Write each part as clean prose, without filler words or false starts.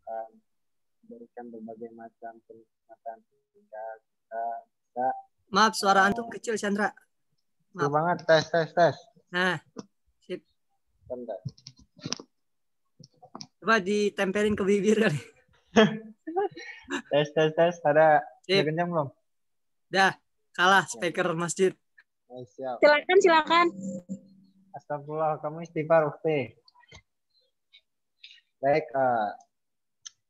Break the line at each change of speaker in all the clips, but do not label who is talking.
akan memberikan berbagai macam penikmatan sehingga kita bisa.
Maaf, suara antum kecil, Chandra.
Kecil banget. Tes.
Nah, sip.
Bentar.
Coba ditempelin ke bibir kali.
tes. Ada kencang belum?
Dah, kalah speaker masjid.
Siap.
Silakan.
Astagfirullah, kamu istighfar, Ukti. Baik,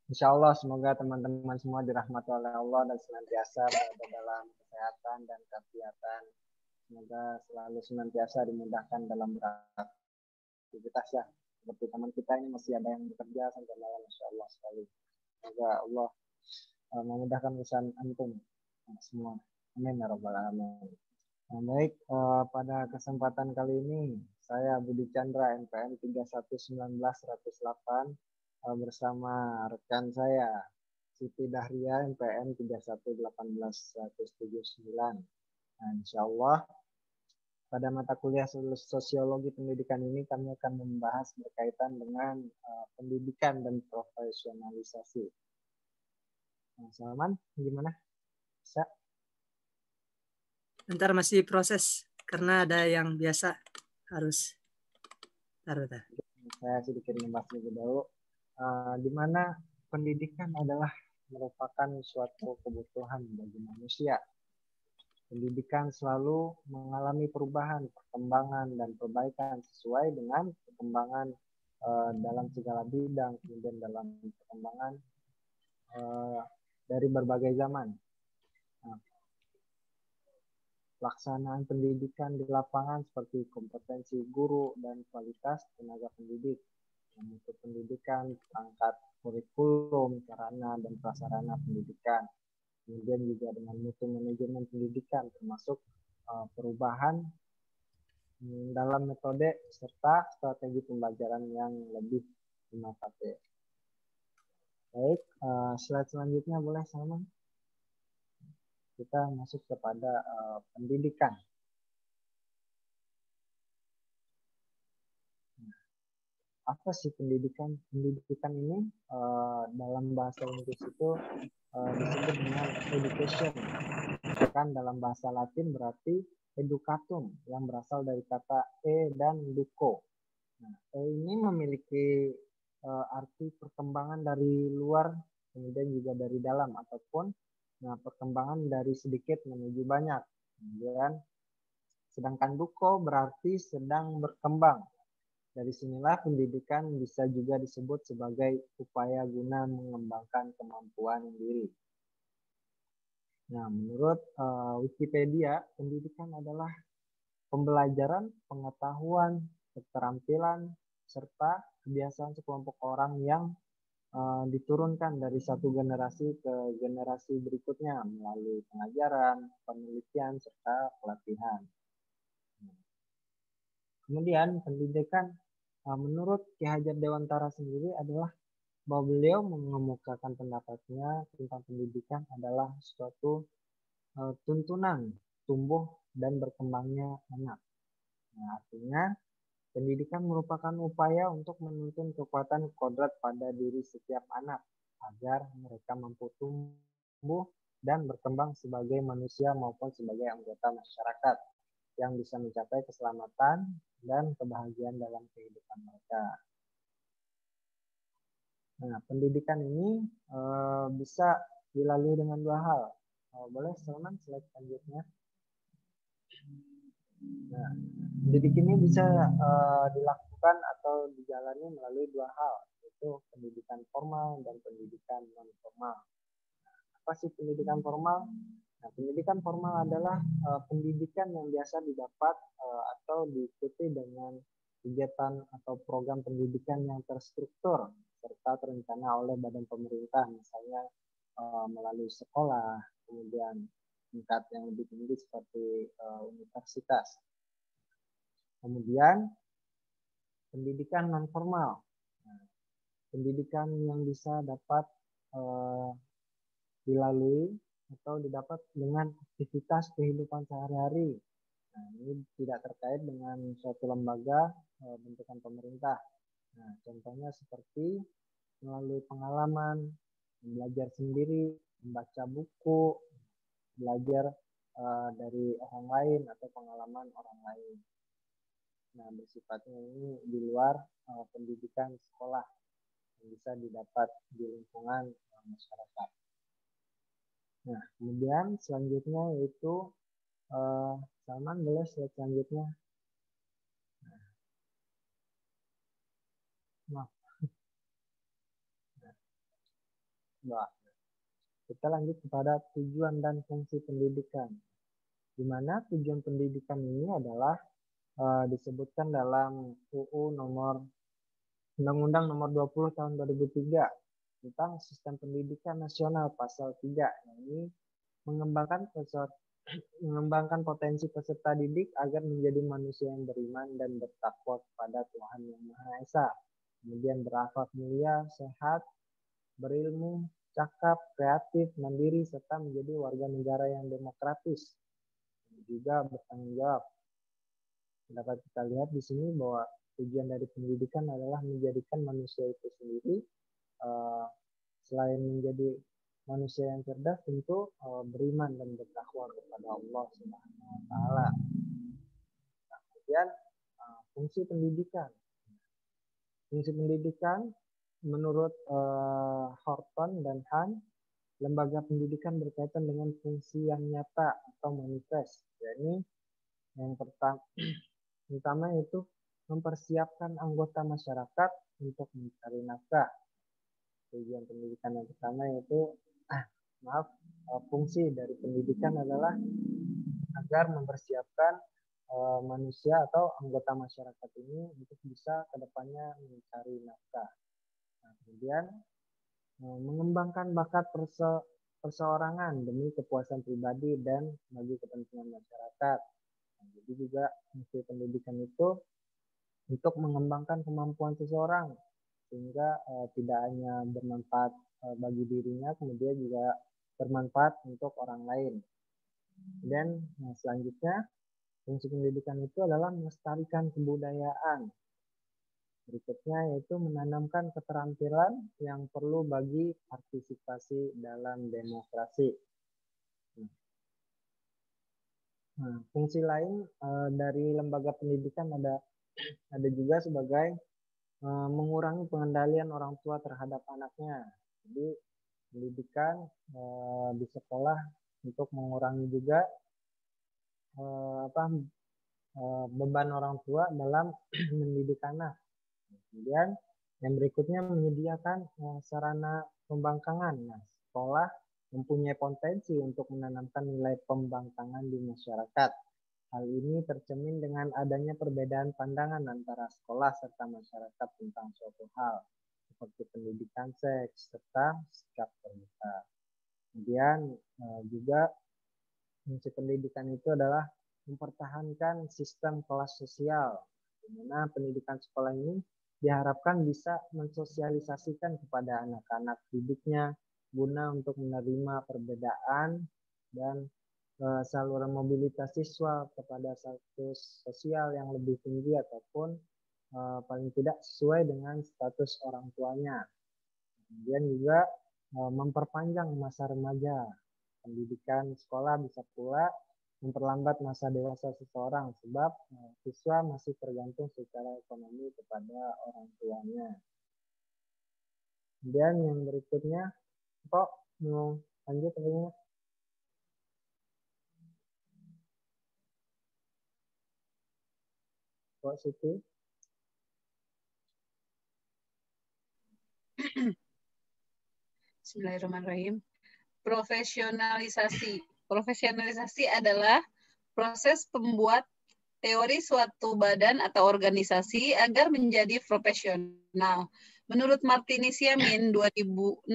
insya Allah semoga teman-teman semua dirahmati oleh Allah dan senantiasa berada dalam kesehatan dan kegiatan. Semoga selalu senantiasa dimudahkan dalam beraktivitas ya. Seperti teman kita ini masih ada yang bekerja sampai malam, insya Allah sekali. Semoga Allah memudahkan urusan antum semua. Amin ya rabbal alamin. Nah, baik, pada kesempatan kali ini saya Budi Chandra NPM 3119108 bersama rekan saya Siti Dahria NPM 3118179. Nah, insya Allah pada mata kuliah sosiologi pendidikan ini kami akan membahas berkaitan dengan pendidikan dan profesionalisasi. Nah, Salman, gimana? Bisa?
Bentar, masih proses karena ada yang biasa harus. Bentar.
Saya sedikit membahas lebih dahulu. Di mana pendidikan adalah merupakan suatu kebutuhan bagi manusia. Pendidikan selalu mengalami perubahan, perkembangan, dan perbaikan sesuai dengan perkembangan dalam segala bidang, kemudian dalam perkembangan dari berbagai zaman. Nah, pelaksanaan pendidikan di lapangan seperti kompetensi guru dan kualitas tenaga pendidik, untuk pendidikan, perangkat kurikulum, sarana dan prasarana pendidikan. Kemudian juga dengan mutu manajemen pendidikan termasuk perubahan dalam metode serta strategi pembelajaran yang lebih inovatif. Baik, slide selanjutnya boleh sama. Kita masuk kepada pendidikan. Apa sih pendidikan? Pendidikan ini dalam bahasa Inggris itu disebut dengan education. Kan dalam bahasa Latin berarti educatum yang berasal dari kata dan duco. Nah, ini memiliki arti perkembangan dari luar kemudian juga dari dalam ataupun perkembangan dari sedikit menuju banyak. Kemudian sedangkan duco berarti sedang berkembang. Dari sinilah pendidikan bisa juga disebut sebagai upaya guna mengembangkan kemampuan diri. Nah, menurut Wikipedia, pendidikan adalah pembelajaran, pengetahuan, keterampilan, serta kebiasaan sekelompok orang yang diturunkan dari satu generasi ke generasi berikutnya melalui pengajaran, penelitian, serta pelatihan. Kemudian pendidikan menurut Ki Hajar Dewantara sendiri adalah bahwa beliau mengemukakan pendapatnya tentang pendidikan adalah suatu tuntunan tumbuh dan berkembangnya anak. Nah, artinya pendidikan merupakan upaya untuk menuntun kekuatan kodrat pada diri setiap anak agar mereka mampu tumbuh dan berkembang sebagai manusia maupun sebagai anggota masyarakat yang bisa mencapai keselamatan dan kebahagiaan dalam kehidupan mereka. Nah, pendidikan ini bisa dilalui dengan dua hal. Boleh Salman slide selanjutnya. Nah, pendidik ini bisa dilakukan atau dijalani melalui dua hal, yaitu pendidikan formal dan pendidikan non formal. Apa sih pendidikan formal? Nah, pendidikan formal adalah pendidikan yang biasa didapat atau diikuti dengan kegiatan atau program pendidikan yang terstruktur serta terencana oleh badan pemerintah, misalnya melalui sekolah, kemudian tingkat yang lebih tinggi seperti universitas. Kemudian pendidikan non formal, nah, pendidikan yang bisa dapat dilalui atau didapat dengan aktivitas kehidupan sehari-hari. Nah, ini tidak terkait dengan suatu lembaga bentukan pemerintah. Nah, contohnya seperti melalui pengalaman, belajar sendiri, membaca buku, belajar dari orang lain atau pengalaman orang lain. Nah, bersifatnya ini di luar pendidikan sekolah yang bisa didapat di lingkungan masyarakat. Nah, kemudian selanjutnya yaitu Salman, boleh slide selanjutnya. Nah, kita lanjut kepada tujuan dan fungsi pendidikan. Di mana tujuan pendidikan ini adalah disebutkan dalam UU nomor Undang-Undang nomor 20 tahun 2003 tentang sistem pendidikan nasional pasal 3, yang ini mengembangkan potensi peserta didik agar menjadi manusia yang beriman dan bertakwa kepada Tuhan Yang Maha Esa. Kemudian berakhlak mulia, sehat, berilmu, cakap, kreatif, mandiri, serta menjadi warga negara yang demokratis. Juga bertanggung jawab. Dapat kita lihat di sini bahwa tujuan dari pendidikan adalah menjadikan manusia itu sendiri selain menjadi manusia yang cerdas, tentu beriman dan bertakwa kepada Allah Subhanahu wa taala. Nah, kemudian fungsi pendidikan. Fungsi pendidikan menurut Horton dan Han, lembaga pendidikan berkaitan dengan fungsi yang nyata atau manifest. Yakni yang pertama yaitu mempersiapkan anggota masyarakat untuk mencari nafkah. Tujuan pendidikan yang pertama yaitu fungsi dari pendidikan adalah agar mempersiapkan manusia atau anggota masyarakat ini untuk bisa kedepannya mencari nafkah. Nah, kemudian mengembangkan bakat perseorangan demi kepuasan pribadi dan bagi kepentingan masyarakat. Nah, jadi juga fungsi pendidikan itu untuk mengembangkan kemampuan seseorang sehingga tidak hanya bermanfaat bagi dirinya, kemudian juga bermanfaat untuk orang lain. Dan selanjutnya fungsi pendidikan itu adalah melestarikan kebudayaan. Berikutnya yaitu menanamkan keterampilan yang perlu bagi partisipasi dalam demokrasi. Nah, fungsi lain dari lembaga pendidikan ada juga sebagai mengurangi pengendalian orang tua terhadap anaknya. Jadi pendidikan di sekolah untuk mengurangi juga beban orang tua dalam mendidik anak. Kemudian yang berikutnya menyediakan sarana pembangkangan. Nah, sekolah mempunyai potensi untuk menanamkan nilai pembangkangan di masyarakat. Hal ini tercermin dengan adanya perbedaan pandangan antara sekolah serta masyarakat tentang suatu hal, seperti pendidikan seks serta sikap terbuka. Kemudian juga fungsi pendidikan itu adalah mempertahankan sistem kelas sosial, di mana pendidikan sekolah ini diharapkan bisa mensosialisasikan kepada anak-anak didiknya guna untuk menerima perbedaan dan saluran mobilitas siswa kepada status sosial yang lebih tinggi ataupun paling tidak sesuai dengan status orang tuanya. Kemudian juga memperpanjang masa remaja. Pendidikan sekolah bisa pula memperlambat masa dewasa seseorang sebab siswa masih tergantung secara ekonomi kepada orang tuanya. Kemudian yang berikutnya, kok mau lanjut ini? Kok Siti?
Bismillahirrahmanirrahim. Profesionalisasi. Profesionalisasi adalah proses pembuat teori suatu badan atau organisasi agar menjadi profesional. Menurut Martini Siamin 2006,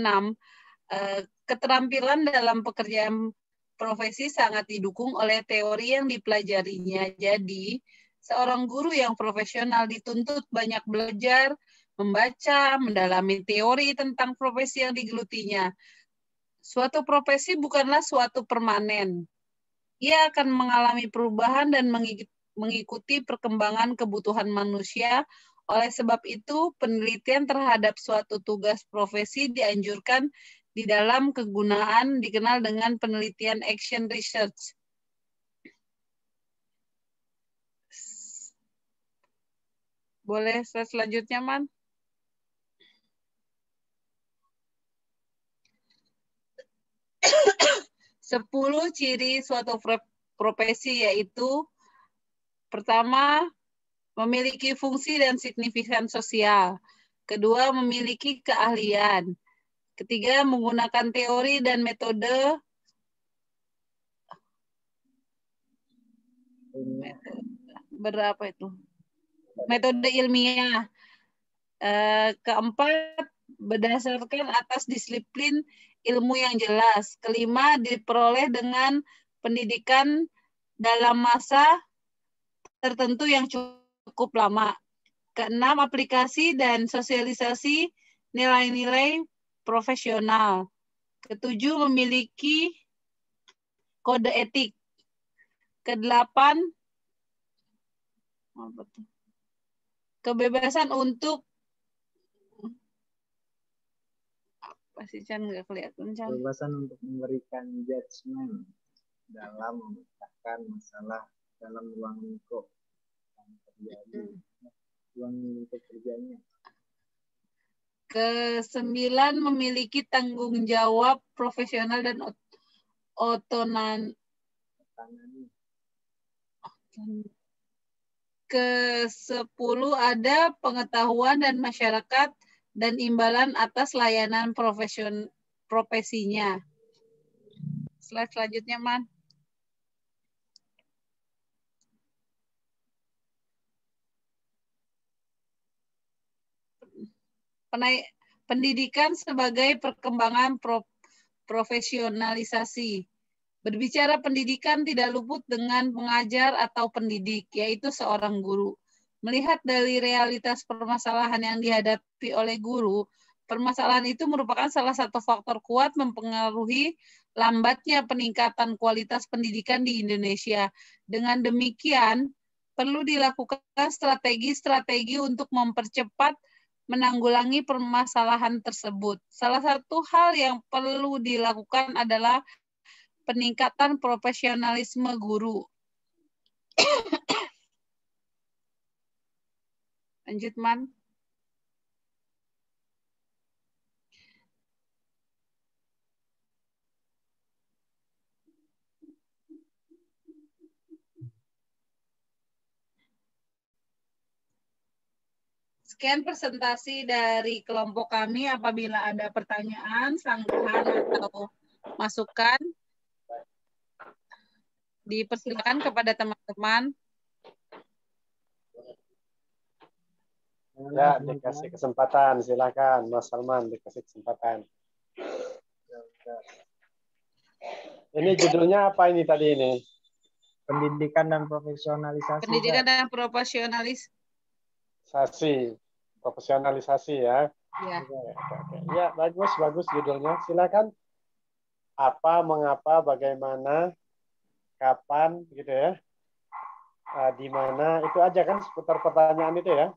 keterampilan dalam pekerjaan profesi sangat didukung oleh teori yang dipelajarinya. Jadi, seorang guru yang profesional dituntut banyak belajar, membaca, mendalami teori tentang profesi yang digelutinya. Suatu profesi bukanlah suatu permanen. Ia akan mengalami perubahan dan mengikuti perkembangan kebutuhan manusia. Oleh sebab itu, penelitian terhadap suatu tugas profesi dianjurkan di dalam kegunaan dikenal dengan penelitian action research. Boleh slide selanjutnya, Man? Sepuluh ciri suatu profesi yaitu pertama, memiliki fungsi dan signifikan sosial. Kedua, memiliki keahlian. Ketiga, menggunakan teori dan metode berapa itu? Metode ilmiah. Keempat, berdasarkan atas disiplin ilmu yang jelas. Kelima, diperoleh dengan pendidikan dalam masa tertentu yang cukup lama. Keenam, aplikasi dan sosialisasi nilai-nilai profesional. Ketujuh, memiliki kode etik. Kedelapan, kebebasan untuk apa sih, Chan? Nggak kelihatan, Chan.
Kebebasan untuk memberikan judgement dalam memecahkan masalah dalam ruang lingkup yang terjadi, ruang lingkup kerjanya.
Kesembilan, memiliki tanggung jawab profesional dan otonomi. Ke-10, ada pengetahuan dan masyarakat dan imbalan atas layanan profesinya. Slide selanjutnya, Man. Pendidikan sebagai perkembangan profesionalisasi. Berbicara pendidikan tidak luput dengan pengajar atau pendidik, yaitu seorang guru. Melihat dari realitas permasalahan yang dihadapi oleh guru, permasalahan itu merupakan salah satu faktor kuat mempengaruhi lambatnya peningkatan kualitas pendidikan di Indonesia. Dengan demikian, perlu dilakukan strategi-strategi untuk mempercepat menanggulangi permasalahan tersebut. Salah satu hal yang perlu dilakukan adalah peningkatan profesionalisme guru. Lanjut, Man. Sekian presentasi dari kelompok kami. Apabila ada pertanyaan, sanggahan, atau masukan, dipersilakan kepada teman-teman.
Ya, dikasih kesempatan. Silakan, Mas Salman, dikasih kesempatan. Ini judulnya apa ini tadi ini?
Pendidikan dan profesionalisasi.
Pendidikan dan
Profesionalisasi ya.
Ya.
Oke. Ya, bagus judulnya. Silakan. Apa, mengapa, bagaimana, kapan, gitu ya. Di mana, itu aja kan seputar pertanyaan itu ya.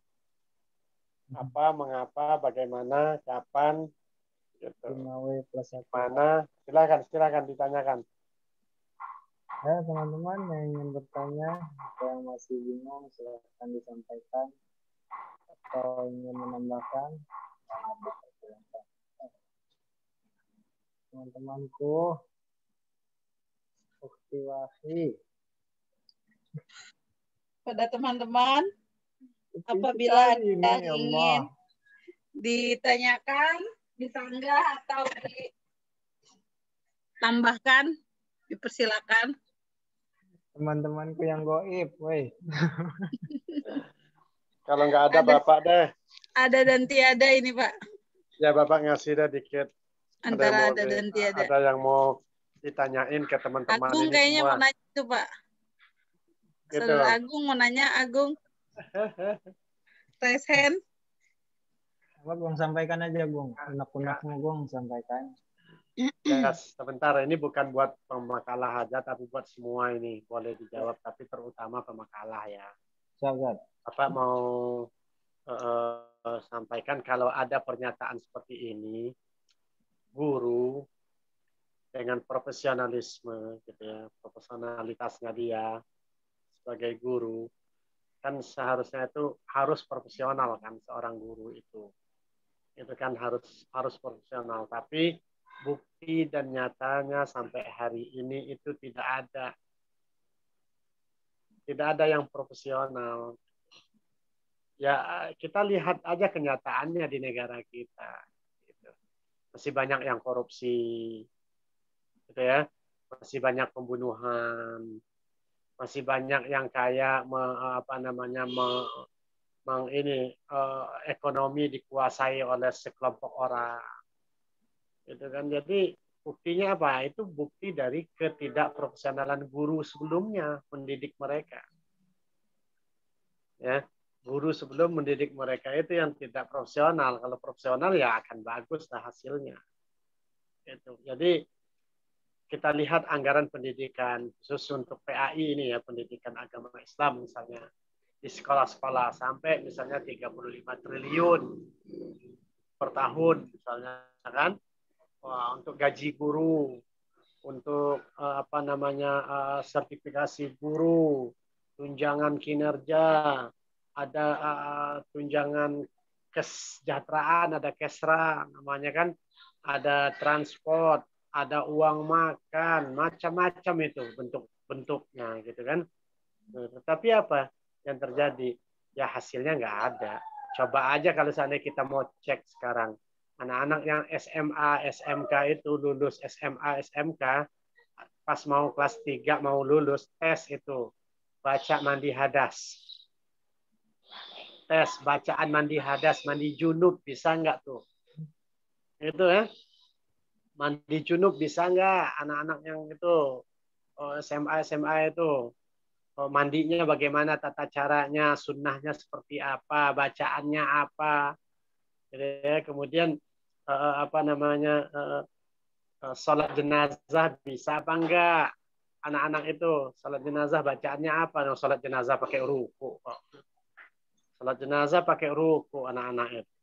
Apa, mengapa, bagaimana, kapan, gitu. Mana, silakan ditanyakan.
Ya, teman-teman yang ingin bertanya atau yang masih bingung, silakan disampaikan atau ingin menambahkan. Teman-temanku, Uktiwahi.
Pada teman-teman, apabila ada yang ingin ditanyakan, disanggah atau ditambahkan, dipersilakan.
Teman-temanku yang goib, woi.
Kalau nggak ada Bapak deh.
Ada dan tiada ini, Pak.
Ya, Bapak ngasih deh dikit.
Antara ada dan tiada.
Ada yang mau ditanyain ke teman-teman
Agung
ini
kayaknya
semua.
mau nanya itu, Pak.
Gitu.
Saudara Agung mau nanya, Agung. Raise hand.
Apa, Bung, sampaikan aja, Bung. Unek-unekmu, Bung, sampaikan.
Ya, sebentar. Ini bukan buat pemakalah aja, tapi buat semua ini. Boleh dijawab, tapi terutama pemakalah ya.
Siap.
Bapak mau sampaikan kalau ada pernyataan seperti ini, guru dengan profesionalisme, gitu ya, profesionalitasnya dia sebagai guru, kan seharusnya itu harus profesional kan seorang guru itu kan harus profesional. Tapi bukti dan nyatanya sampai hari ini itu tidak ada yang profesional. Ya kita lihat aja kenyataannya di negara kita. Gitu. Masih banyak yang korupsi, gitu ya. Masih banyak pembunuhan, masih banyak yang kayak ekonomi dikuasai oleh sekelompok orang. Gitu kan. Jadi buktinya apa? Itu bukti dari ketidakprofesionalan guru sebelumnya mendidik mereka. Ya, guru sebelum mendidik mereka itu yang tidak profesional. Kalau profesional ya akan bagus lah hasilnya. Gitu. Jadi kita lihat anggaran pendidikan khusus untuk PAI ini ya, pendidikan agama Islam misalnya di sekolah-sekolah sampai misalnya 35 triliun per tahun misalnya kan. Wah, untuk gaji guru, untuk sertifikasi guru, tunjangan kinerja, ada tunjangan kesejahteraan, ada kesra namanya kan, ada transport, ada uang makan, macam-macam itu bentuk-bentuknya gitu kan. Tetapi apa yang terjadi? Ya hasilnya nggak ada. Coba aja kalau seandainya kita mau cek sekarang, anak-anak yang SMA, SMK itu lulus SMA, SMK, pas mau kelas 3 mau lulus tes itu baca mandi hadas. Tes bacaan mandi hadas, mandi junub bisa nggak tuh? Itu ya. Mandi junub bisa nggak anak-anak yang itu SMA itu? Mandinya bagaimana, tata caranya, sunnahnya seperti apa, bacaannya apa. Kemudian sholat jenazah bisa apa enggak? Anak-anak itu sholat jenazah bacaannya apa? Sholat jenazah pakai ruku. Sholat jenazah pakai ruku anak-anak itu.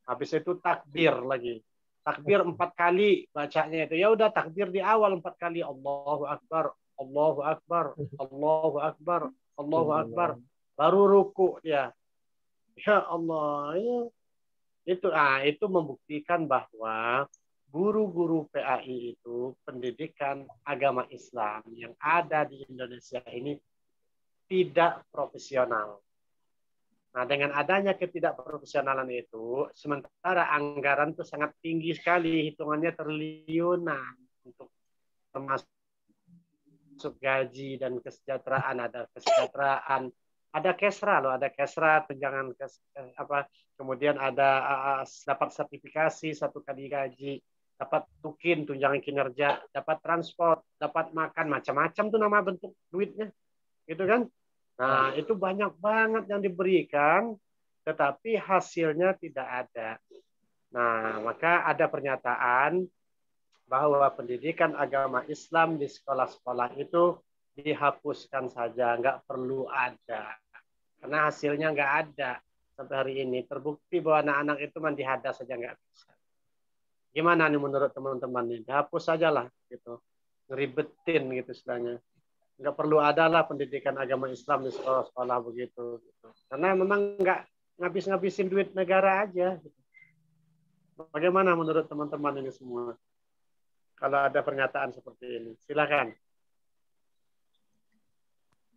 Habis itu takbir lagi. Takbir 4 kali bacanya itu. Ya udah takbir di awal 4 kali. Allahu Akbar, Allahu Akbar, Allahu Akbar, Allahu Akbar. Baru ruku dia. Ya Allah. Ya. Itu membuktikan bahwa guru-guru PAI itu pendidikan agama Islam yang ada di Indonesia ini tidak profesional. Nah, dengan adanya ketidakprofesionalan itu, sementara anggaran itu sangat tinggi sekali, hitungannya triliunan untuk termasuk gaji dan kesejahteraan, ada kesra loh, ada kesra tunjangan kemudian ada dapat sertifikasi 1 kali gaji, dapat tukin tunjangan kinerja, dapat transport, dapat makan, macam-macam tuh nama bentuk duitnya, gitu kan? Nah, itu banyak banget yang diberikan, tetapi hasilnya tidak ada. Nah, maka ada pernyataan bahwa pendidikan agama Islam di sekolah-sekolah itu dihapuskan saja, nggak perlu ada. Karena hasilnya nggak ada sampai hari ini. Terbukti bahwa anak-anak itu mandi hadas saja nggak bisa. Gimana nih menurut teman-teman nih? Dihapus saja lah, gitu. Ngeribetin gitu istilahnya. Nggak perlu ada lah pendidikan agama Islam di sekolah-sekolah begitu. Gitu. Karena memang nggak ngabis-ngabisin duit negara aja. Gitu. Bagaimana menurut teman-teman ini semua? Kalau ada pernyataan seperti ini, silakan.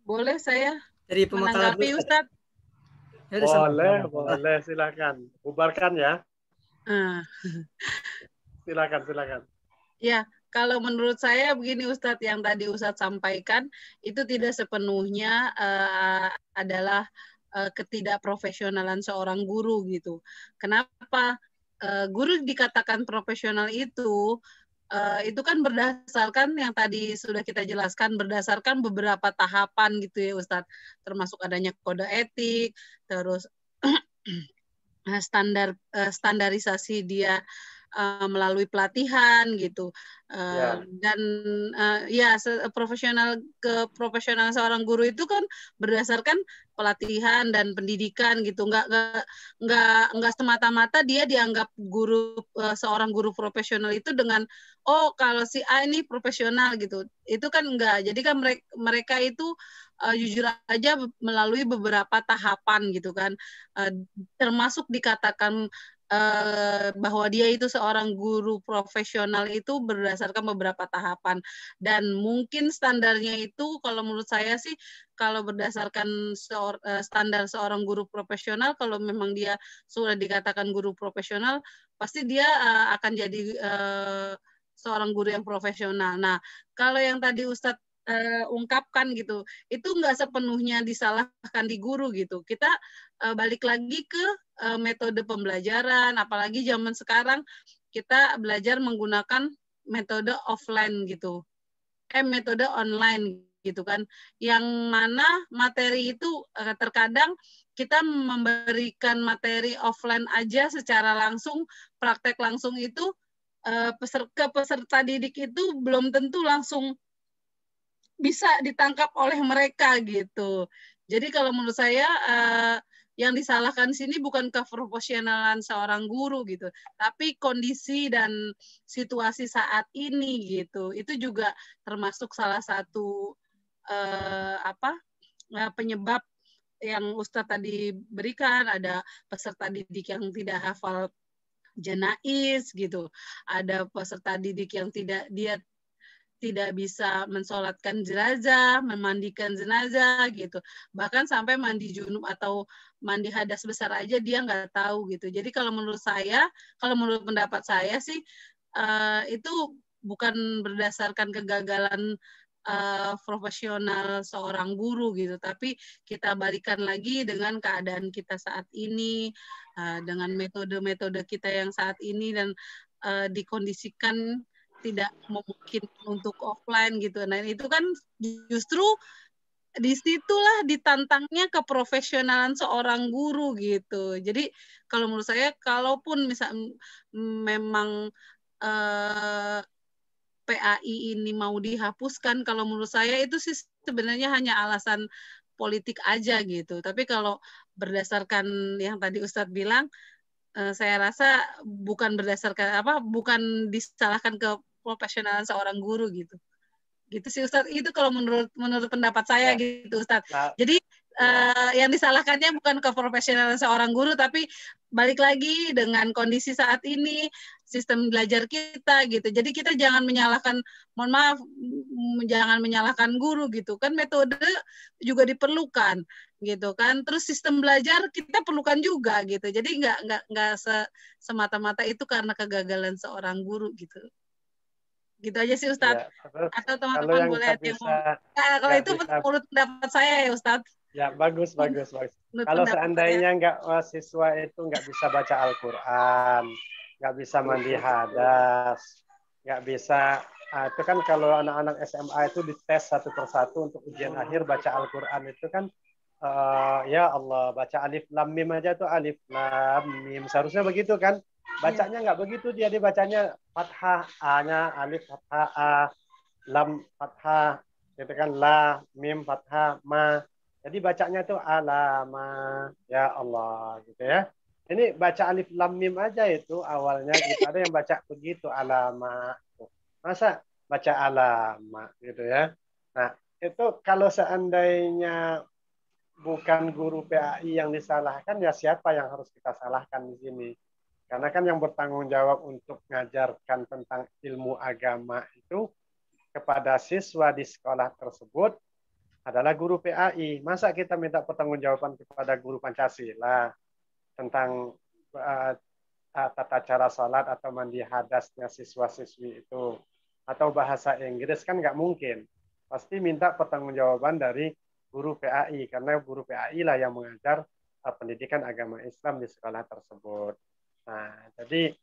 Boleh saya
Dari pemakalan
menanggapi Ustadz?
Boleh, silakan. Bubarkan ya. Silakan.
Ya, kalau menurut saya begini Ustadz, yang tadi Ustadz sampaikan itu tidak sepenuhnya adalah ketidakprofesionalan seorang guru gitu. Kenapa? Guru dikatakan profesional itu kan berdasarkan yang tadi sudah kita jelaskan, berdasarkan beberapa tahapan gitu ya Ustadz, termasuk adanya kode etik, terus standarisasi dia melalui pelatihan gitu.
Ya.
Dan ya profesional seorang guru itu kan berdasarkan pelatihan dan pendidikan gitu. Nggak semata-mata dia dianggap seorang guru profesional itu dengan kalau si A ini profesional gitu. Itu kan enggak. Jadi kan mereka itu jujur aja melalui beberapa tahapan gitu kan, termasuk dikatakan bahwa dia itu seorang guru profesional itu berdasarkan beberapa tahapan, dan mungkin standarnya itu kalau menurut saya sih, kalau berdasarkan standar seorang guru profesional, kalau memang dia sudah dikatakan guru profesional, pasti dia akan jadi seorang guru yang profesional. Nah, kalau yang tadi Ustadz ungkapkan gitu, itu nggak sepenuhnya disalahkan di guru gitu. Kita balik lagi ke metode pembelajaran, apalagi zaman sekarang kita belajar menggunakan metode offline gitu, metode online gitu kan, yang mana materi itu terkadang kita memberikan materi offline aja secara langsung, praktek langsung itu ke peserta didik itu belum tentu langsung bisa ditangkap oleh mereka gitu. Jadi kalau menurut saya yang disalahkan sini bukan keprofesionalan seorang guru gitu, tapi kondisi dan situasi saat ini gitu. Itu juga termasuk salah satu penyebab yang Ustadz tadi berikan. Ada peserta didik yang tidak hafal jenais gitu, ada peserta didik yang tidak bisa mensolatkan jenazah, memandikan jenazah gitu. Bahkan sampai mandi junub atau mandi hadas besar aja dia nggak tahu gitu. Jadi kalau menurut pendapat saya sih, itu bukan berdasarkan kegagalan profesional seorang guru gitu, tapi kita balikan lagi dengan keadaan kita saat ini, dengan metode-metode kita yang saat ini, dan dikondisikan tidak memungkinkan untuk offline gitu. Nah, itu kan justru disitulah ditantangnya keprofesionalan seorang guru gitu. Jadi kalau menurut saya, kalaupun memang PAI ini mau dihapuskan, kalau menurut saya itu sih sebenarnya hanya alasan politik aja gitu. Tapi kalau berdasarkan yang tadi Ustadz bilang, saya rasa bukan disalahkan ke profesionalan seorang guru gitu. Gitu sih Ustadz. Itu kalau menurut pendapat saya gitu Ustadz. Jadi yang disalahkannya bukan keprofesionalan seorang guru, tapi balik lagi dengan kondisi saat ini, sistem belajar kita gitu. Jadi kita jangan menyalahkan guru gitu kan, metode juga diperlukan gitu kan. Terus sistem belajar kita perlukan juga gitu. Jadi nggak semata-mata itu karena kegagalan seorang guru gitu. Gitu aja sih Ustadz.
Ya,
atau teman-teman boleh ada yang mau. Kalau itu menurut pendapat saya ya Ustadz.
Ya, bagus. Kalau seandainya siswa itu nggak bisa baca Al-Quran, nggak bisa mandi hadas, nggak bisa, itu kan kalau anak-anak SMA itu dites satu persatu untuk ujian akhir baca Al-Quran itu kan, ya Allah, baca alif lam mim aja tuh alif lam mim, seharusnya begitu kan. Bacanya nggak begitu, dia dibacanya fathah, A-nya alif fathah A, lam fathah, gitu kan, la, mim fathah, ma. Jadi bacanya tuh alama, ya Allah, gitu ya. Ini baca alif lam mim aja itu awalnya gitu. Ada yang baca begitu, alama. Masa baca alama gitu ya. Nah, itu kalau seandainya bukan guru PAI yang disalahkan, ya siapa yang harus kita salahkan di sini? Karena kan yang bertanggung jawab untuk mengajarkan tentang ilmu agama itu kepada siswa di sekolah tersebut adalah guru PAI. Masa kita minta pertanggungjawaban kepada guru Pancasila tentang tata cara salat atau mandi hadasnya siswa-siswi itu, atau bahasa Inggris, kan nggak mungkin. Pasti minta pertanggungjawaban dari guru PAI, karena guru PAI lah yang mengajar pendidikan agama Islam di sekolah tersebut. Nah, jadi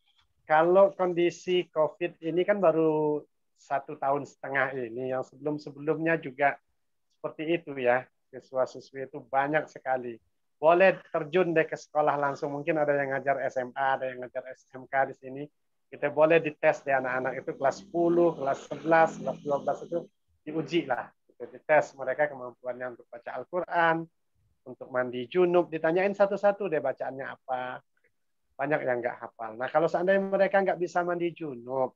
kalau kondisi COVID ini kan baru 1,5 tahun ini, yang sebelum-sebelumnya juga seperti itu ya, siswa-siswi itu banyak sekali. Boleh terjun deh ke sekolah langsung, mungkin ada yang ngajar SMA, ada yang ngajar SMK di sini, Kita boleh dites di anak-anak itu kelas 10, kelas 11, kelas 12 itu diuji lah. Gitu. Dites mereka kemampuannya untuk baca Al-Quran, untuk mandi junub, ditanyain satu-satu deh bacaannya apa. Banyak yang nggak hafal. Nah kalau seandainya mereka nggak bisa mandi junub,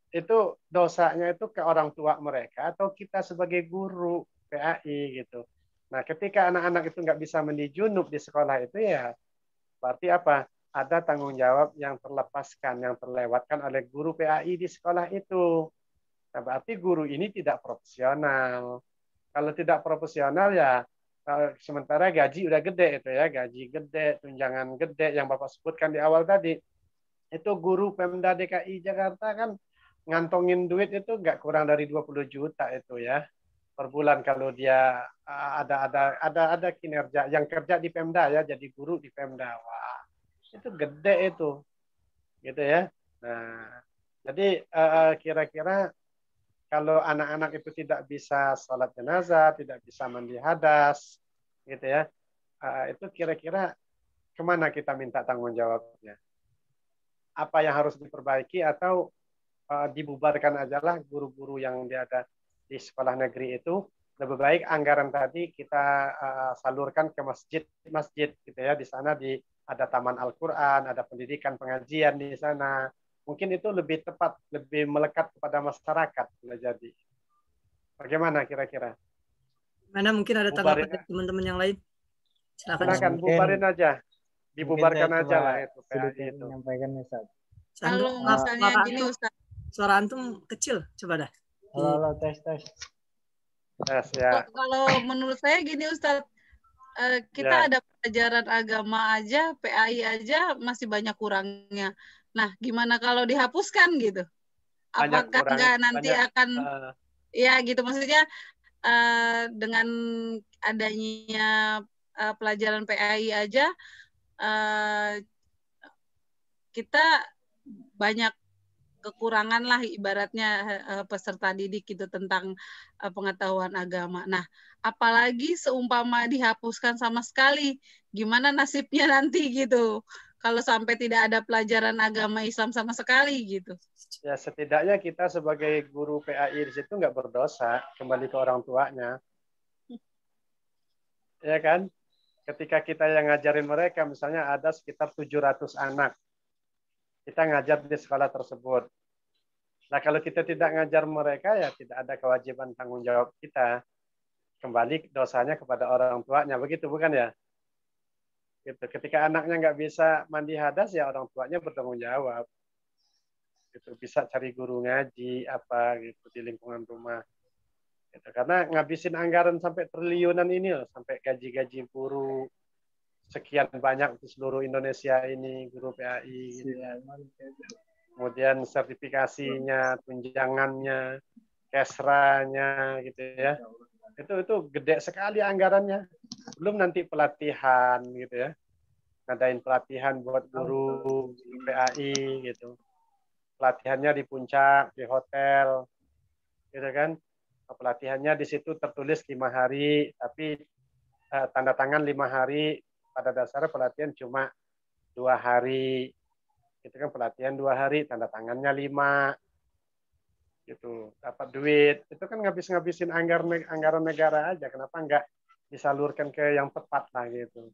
itu dosanya itu ke orang tua mereka atau kita sebagai guru PAI gitu. Nah ketika anak-anak itu nggak bisa mandi junub di sekolah itu ya berarti apa? Ada tanggung jawab yang terlepaskan, yang terlewatkan oleh guru PAI di sekolah itu. Nah, berarti guru ini tidak profesional. Kalau tidak profesional ya, sementara gaji udah gede itu ya, gaji gede, tunjangan gede yang Bapak sebutkan di awal tadi. Itu guru Pemda DKI Jakarta kan ngantongin duit itu nggak kurang dari 20 juta itu ya per bulan kalau dia ada kinerja yang kerja di Pemda ya, jadi guru di Pemda. Wah, itu gede itu gitu ya. Nah jadi kira-kira kalau anak-anak itu tidak bisa sholat jenazah, tidak bisa mandi hadas gitu ya, itu kira-kira kemana kita minta tanggung jawabnya, apa yang harus diperbaiki atau dibubarkan aja lah guru-guru yang ada di sekolah negeri itu. Lebih baik anggaran tadi kita salurkan ke masjid-masjid gitu ya. Di sana ada taman Al-Quran, ada pendidikan pengajian di sana. Mungkin itu lebih tepat, lebih melekat kepada masyarakat boleh jadi. Bagaimana kira-kira?
Mana mungkin ada tanggapan dari teman-teman yang lain?
Silakan bubarin aja, dibubarkan aja lah itu
sedikit
PAI itu.
menyampaikan Ustaz.
Kalau misalnya gini Ustaz.
Suara antum kecil, coba dah.
Halo, tes.
Yes, ya.
Kalau menurut saya gini Ustaz, kita ada pelajaran agama aja, PAI aja masih banyak kurangnya. Nah, gimana kalau dihapuskan gitu? Apakah nggak nanti akan, ya gitu maksudnya dengan adanya pelajaran PAI aja, kita banyak kekurangan lah ibaratnya peserta didik gitu tentang pengetahuan agama. Nah, apalagi seumpama dihapuskan sama sekali, gimana nasibnya nanti gitu? Kalau sampai tidak ada pelajaran agama Islam sama sekali gitu.
Ya setidaknya kita sebagai guru PAI di situ nggak berdosa, kembali ke orang tuanya. Ya kan? Ketika kita yang ngajarin mereka, misalnya ada sekitar 700 anak. Kita ngajar di sekolah tersebut. Nah, kalau kita tidak ngajar mereka, ya tidak ada kewajiban tanggung jawab kita. Kembali dosanya kepada orang tuanya. Begitu, bukan ya? Gitu. Ketika anaknya nggak bisa mandi hadas, ya orang tuanya bertanggung jawab. Gitu. Bisa cari guru ngaji, apa gitu di lingkungan rumah. Gitu. Karena ngabisin anggaran sampai triliunan ini, loh, sampai gaji-gaji guru, sekian banyak di seluruh Indonesia ini guru PAI gitu. Kemudian sertifikasinya, tunjangannya, kesranya gitu ya. Itu gede sekali anggarannya. Belum nanti pelatihan gitu ya. Ngadain pelatihan buat guru PAI gitu. Pelatihannya di puncak, di hotel gitu kan. Pelatihannya di situ tertulis 5 hari, tapi tanda tangan 5 hari. Pada dasarnya pelatihan cuma 2 hari. Itu kan pelatihan 2 hari, tanda tangannya 5. Gitu. Dapat duit. Itu kan ngabis-ngabisin anggaran negara aja. Kenapa nggak disalurkan ke yang tepat lah gitu.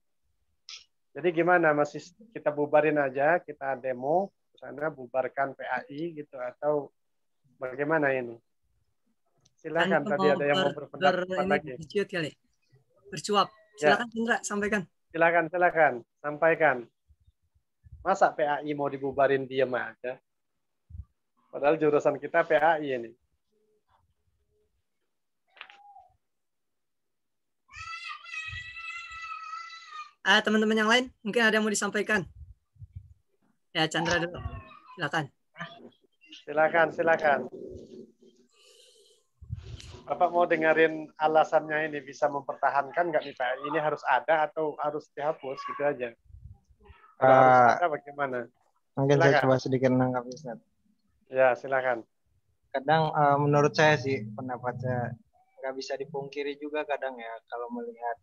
Jadi gimana? Masih kita bubarin aja, kita demo ke sana, bubarkan PAI gitu atau bagaimana ini? Silakan, tadi ada yang mau berpendapat lagi.
Bercuap. Silakan Indra, sampaikan.
Silakan, sampaikan. Masa PAI mau dibubarin diem aja? Padahal jurusan kita PAI ini.
Teman-teman yang lain, mungkin ada yang mau disampaikan. Ya, Chandra dulu.
Silakan. Bapak mau dengerin alasannya ini, bisa mempertahankan nggak nih PAI ini harus ada atau harus dihapus gitu aja? Kalau harus ada bagaimana?
Mungkin silakan. Saya coba sedikit menanggapi Ustaz.
Ya, silakan.
Kadang menurut saya sih, pendapat saya nggak bisa dipungkiri juga kadang ya, kalau melihat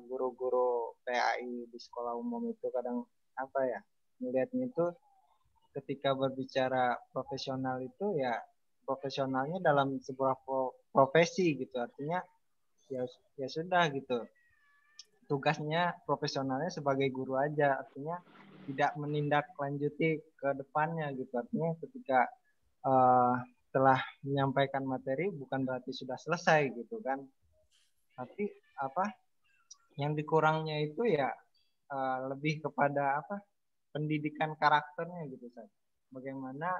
guru-guru PAI di sekolah umum itu kadang apa ya, melihatnya itu ketika berbicara profesional itu ya profesionalnya dalam sebuah profesi gitu, artinya ya sudah gitu, tugasnya profesionalnya sebagai guru aja, artinya tidak menindaklanjuti ke depannya gitu, artinya ketika telah menyampaikan materi bukan berarti sudah selesai gitu kan, tapi yang dikurangnya itu ya lebih kepada pendidikan karakternya gitu Sat. Bagaimana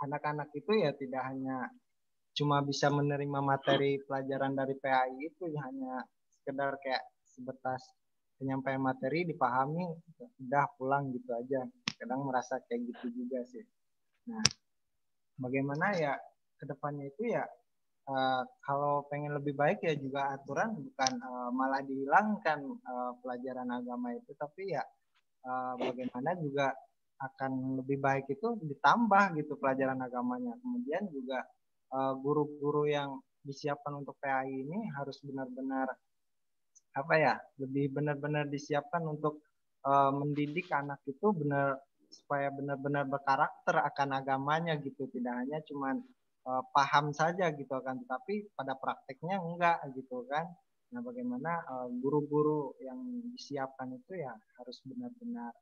anak-anak itu ya tidak hanya cuma bisa menerima materi pelajaran dari PAI itu ya hanya sekedar kayak sebatas penyampaian materi dipahami udah pulang gitu aja, kadang merasa kayak gitu juga sih. Nah, bagaimana ya kedepannya itu ya kalau pengen lebih baik ya juga aturan bukan malah dihilangkan pelajaran agama itu, tapi ya bagaimana juga akan lebih baik itu ditambah gitu pelajaran agamanya. Kemudian juga guru-guru yang disiapkan untuk PAI ini harus benar-benar lebih benar-benar disiapkan untuk mendidik anak itu supaya benar-benar berkarakter akan agamanya gitu, tidak hanya cuman paham saja gitu kan, tapi pada prakteknya enggak gitu kan. Nah, bagaimana guru-guru yang disiapkan itu ya harus benar-benar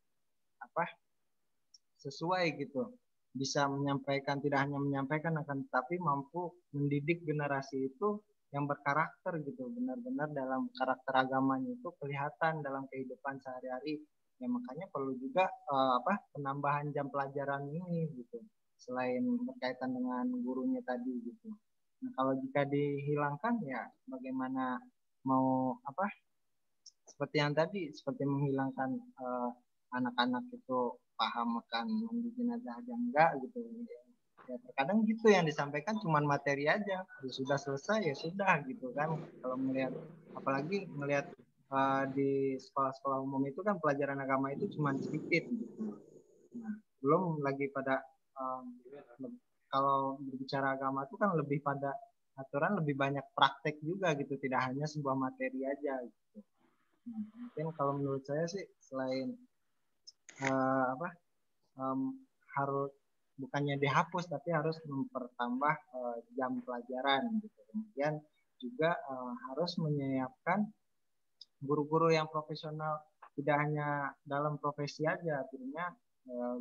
sesuai gitu, bisa menyampaikan, tidak hanya menyampaikan akan tapi mampu mendidik generasi itu yang berkarakter gitu, benar-benar dalam karakter agamanya itu kelihatan dalam kehidupan sehari-hari. Ya makanya perlu juga penambahan jam pelajaran ini gitu, selain berkaitan dengan gurunya tadi gitu. Nah, kalau jika dihilangkan ya bagaimana mau seperti yang tadi, seperti menghilangkan anak-anak itu paham akan mandi jenazah aja enggak gitu. Ya terkadang gitu yang disampaikan cuma materi aja, sudah selesai ya sudah gitu kan. Kalau melihat, apalagi melihat di sekolah-sekolah umum itu kan pelajaran agama itu cuma sedikit gitu. Nah, belum lagi pada kalau berbicara agama itu kan lebih pada aturan, lebih banyak praktek juga gitu, tidak hanya sebuah materi aja gitu. Nah, mungkin kalau menurut saya sih selain harus bukannya dihapus tapi harus mempertambah jam pelajaran gitu. Kemudian juga harus menyiapkan guru-guru yang profesional, tidak hanya dalam profesi aja, artinya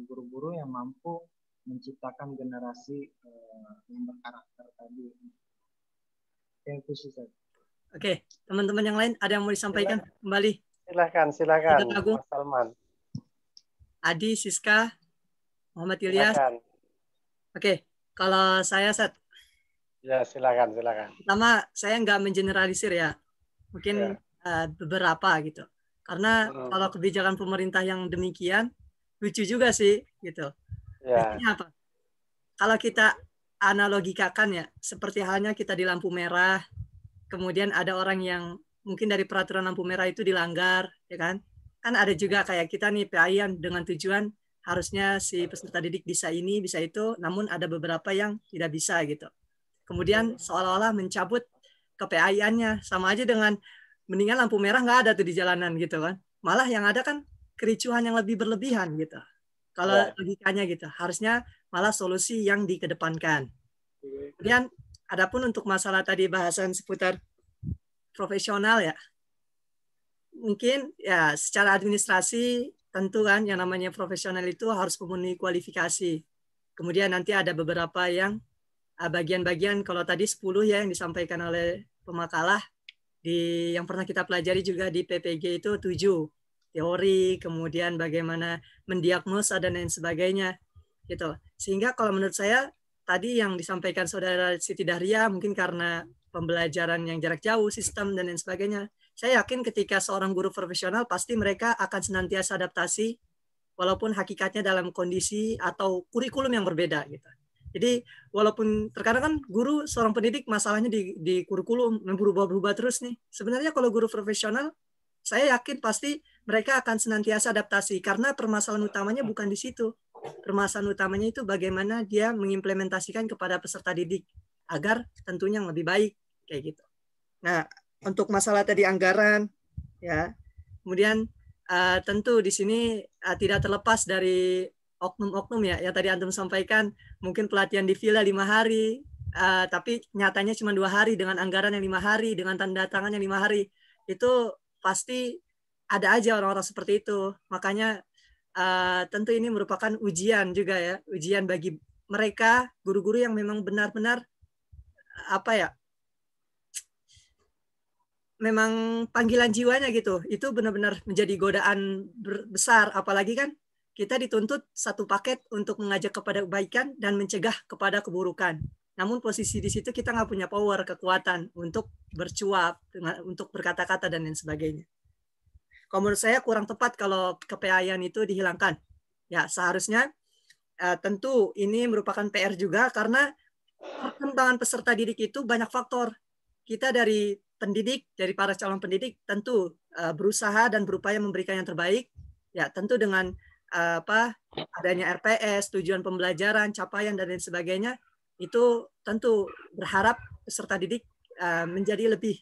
guru-guru yang mampu menciptakan generasi yang berkarakter tadi. Itu sih.
Oke, teman-teman yang lain ada yang mau disampaikan kembali?
Silakan, Mas Salman.
Adi, Siska, Muhammad Ilyas. Oke, kalau saya
ya silakan.
Pertama, saya nggak mengeneralisir ya, mungkin beberapa gitu. Karena kalau kebijakan pemerintah yang demikian lucu juga sih gitu. Lucunya apa? Kalau kita analogikakan ya, seperti halnya kita di lampu merah, kemudian ada orang yang mungkin dari peraturan lampu merah itu dilanggar, ya kan? Kan ada juga kayak kita nih PAI dengan tujuan harusnya si peserta didik bisa ini, bisa itu, namun ada beberapa yang tidak bisa gitu. Kemudian seolah-olah mencabut ke-PAI-annya, sama aja dengan mendingan lampu merah nggak ada tuh di jalanan gitu kan. Malah yang ada kan kericuhan yang lebih berlebihan gitu. Kalau logikanya gitu, harusnya malah solusi yang dikedepankan. Kemudian adapun untuk masalah tadi bahasan seputar profesional ya, mungkin ya secara administrasi tentu kan yang namanya profesional itu harus memenuhi kualifikasi. Kemudian nanti ada beberapa yang bagian-bagian, kalau tadi 10 ya yang disampaikan oleh pemakalah, yang pernah kita pelajari juga di PPG itu 7 teori, kemudian bagaimana mendiagnosa dan lain sebagainya gitu. Sehingga kalau menurut saya tadi yang disampaikan Saudara Siti Dahria mungkin karena pembelajaran yang jarak jauh, sistem dan lain sebagainya, saya yakin ketika seorang guru profesional pasti mereka akan senantiasa adaptasi walaupun hakikatnya dalam kondisi atau kurikulum yang berbeda gitu. Jadi walaupun terkadang kan guru, seorang pendidik masalahnya di kurikulum berubah-ubah terus nih. Sebenarnya kalau guru profesional, saya yakin pasti mereka akan senantiasa adaptasi karena permasalahan utamanya bukan di situ. Permasalahan utamanya itu bagaimana dia mengimplementasikan kepada peserta didik agar tentunya yang lebih baik kayak gitu. Nah, untuk masalah tadi anggaran ya. Kemudian tentu di sini tidak terlepas dari oknum-oknum ya. Yang tadi Antum sampaikan, mungkin pelatihan di villa 5 hari, tapi nyatanya cuma 2 hari dengan anggaran yang 5 hari, dengan tanda tangan yang 5 hari. Itu pasti ada aja orang-orang seperti itu. Makanya tentu ini merupakan ujian juga ya, ujian bagi mereka guru-guru yang memang benar-benar apa ya, memang panggilan jiwanya gitu. Itu benar-benar menjadi godaan besar, apalagi kan kita dituntut satu paket untuk mengajak kepada kebaikan dan mencegah kepada keburukan. Namun posisi di situ kita nggak punya power, kekuatan untuk bercuap, untuk berkata-kata dan lain sebagainya. Kalau menurut saya kurang tepat kalau kePA-an itu dihilangkan. Ya, seharusnya tentu ini merupakan PR juga karena perkembangan peserta didik itu banyak faktor. Kita dari pendidik, dari para calon pendidik tentu berusaha dan berupaya memberikan yang terbaik. Ya, tentu dengan adanya RPS, tujuan pembelajaran, capaian dan lain sebagainya, itu tentu berharap peserta didik menjadi lebih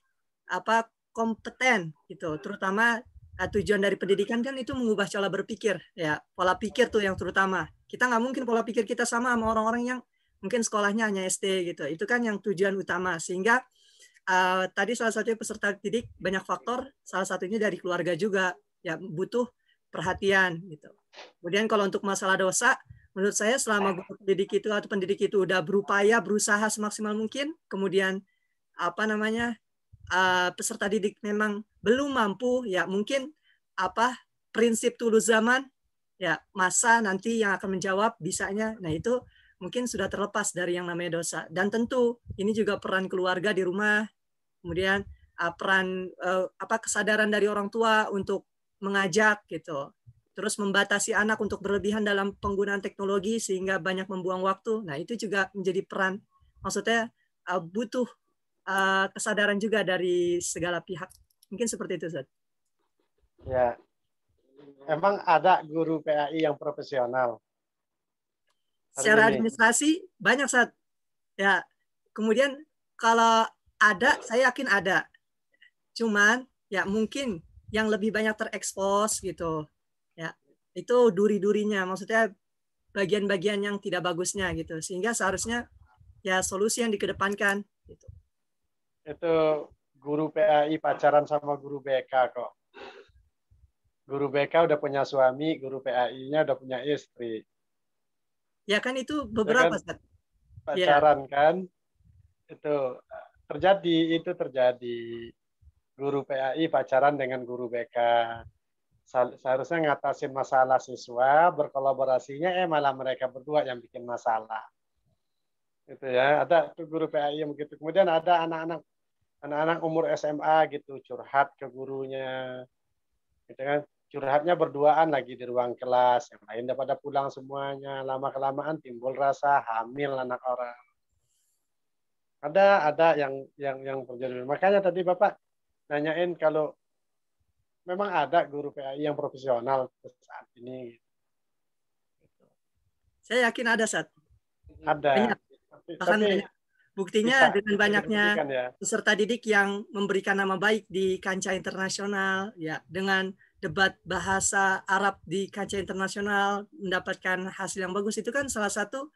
kompeten gitu, terutama tujuan dari pendidikan kan itu mengubah cara berpikir ya, pola pikir tuh yang terutama. Kita nggak mungkin pola pikir kita sama orang-orang yang mungkin sekolahnya hanya SD gitu. Itu kan yang tujuan utama. Sehingga tadi salah satunya peserta didik banyak faktor, salah satunya dari keluarga juga ya, butuh perhatian gitu. Kemudian kalau untuk masalah dosa, menurut saya selama guru pendidik itu atau pendidik itu udah berupaya berusaha semaksimal mungkin, kemudian peserta didik memang belum mampu, ya mungkin prinsip tulus zaman, ya masa nanti yang akan menjawab bisanya. Nah itu mungkin sudah terlepas dari yang namanya dosa. Dan tentu ini juga peran keluarga di rumah, kemudian peran kesadaran dari orang tua untuk mengajak gitu. Terus membatasi anak untuk berlebihan dalam penggunaan teknologi sehingga banyak membuang waktu. Nah itu juga menjadi peran. Maksudnya butuh kesadaran juga dari segala pihak. Mungkin seperti itu, Ustaz.
Ya. Emang ada guru PAI yang profesional?
Secara administrasi banyak, Ustaz. Ya. Kemudian kalau ada, saya yakin ada. Cuman ya mungkin yang lebih banyak terekspos gitu. Ya. Itu duri-durinya, maksudnya bagian-bagian yang tidak bagusnya gitu. Sehingga seharusnya ya solusi yang dikedepankan gitu.
Itu guru PAI pacaran sama guru BK kok. Guru BK udah punya suami, guru PAI-nya udah punya istri.
Ya kan itu beberapa,
ya kan? Pacaran ya. Kan? Itu terjadi. Guru PAI pacaran dengan guru BK. Seharusnya ngatasin masalah siswa, berkolaborasinya malah mereka berdua yang bikin masalah. Itu ya, ada tuh guru PAI yang begitu. Kemudian ada anak-anak umur SMA gitu curhat ke gurunya, gitu kan, curhatnya berduaan lagi di ruang kelas, yang lain udah pada pulang semuanya, lama kelamaan timbul rasa hamil anak orang. Ada yang terjadi. Makanya tadi Bapak nanyain kalau memang ada guru PAI yang profesional saat ini.
Saya yakin ada, Sat.
Ada.
Bahkan banyak. Buktinya dengan banyaknya peserta didik yang memberikan nama baik di kancah internasional, ya, dengan debat bahasa Arab di kancah internasional mendapatkan hasil yang bagus, itu kan salah satu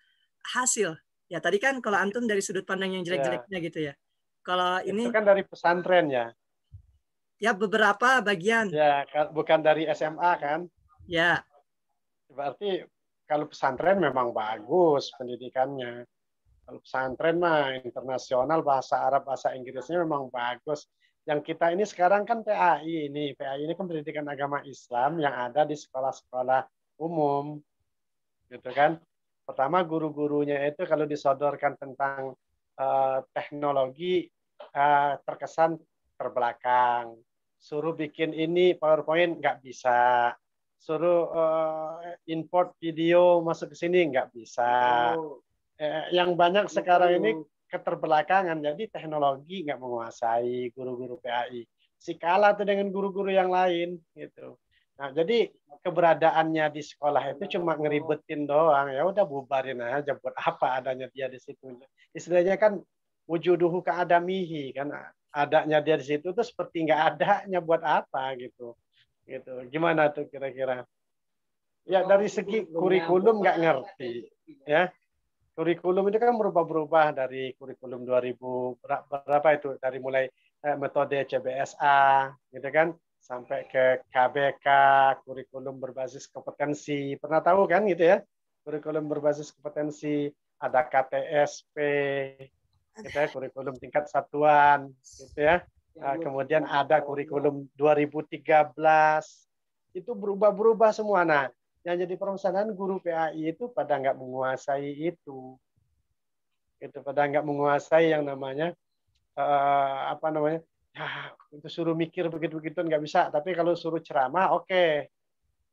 hasil. Ya tadi kan kalau antum dari sudut pandang yang jelek-jeleknya gitu ya. Kalau ini
itu kan dari pesantren ya.
Ya beberapa bagian.
Ya bukan dari SMA kan?
Ya.
Berarti kalau pesantren memang bagus pendidikannya. Kalau pesantren mah internasional, bahasa Arab, bahasa Inggrisnya memang bagus. Yang kita ini sekarang kan PAI ini kan pendidikan agama Islam yang ada di sekolah-sekolah umum, gitu kan. Pertama guru-gurunya itu kalau disodorkan tentang teknologi terkesan terbelakang. Suruh bikin ini PowerPoint nggak bisa. Suruh import video masuk ke sini nggak bisa. Yang banyak sekarang ini keterbelakangan, jadi teknologi nggak menguasai guru-guru PAI. Si kalah tuh dengan guru-guru yang lain gitu. Nah, jadi keberadaannya di sekolah itu cuma ngeribetin doang. Ya udah bubarin aja, buat apa adanya dia di situ. Istilahnya kan wujuduhu ka'adamihi kan, adanya dia di situ tuh seperti nggak adanya, buat apa gitu. Gitu. Gimana tuh kira-kira? Ya dari segi kurikulum nggak ngerti, ya. Kurikulum itu kan berubah-berubah dari kurikulum 2000 berapa itu, dari mulai metode CBSA gitu kan sampai ke KBK, kurikulum berbasis kompetensi. Pernah tahu kan gitu ya? Kurikulum berbasis kompetensi, ada KTSP gitu ya, kurikulum tingkat satuan gitu ya. Kemudian ada kurikulum 2013. Itu berubah-berubah semua. Nah, yang jadi permasalahan guru PAI itu pada nggak menguasai itu pada nggak menguasai yang namanya apa namanya, ya itu suruh mikir begitu-begitu nggak bisa, tapi kalau suruh ceramah oke.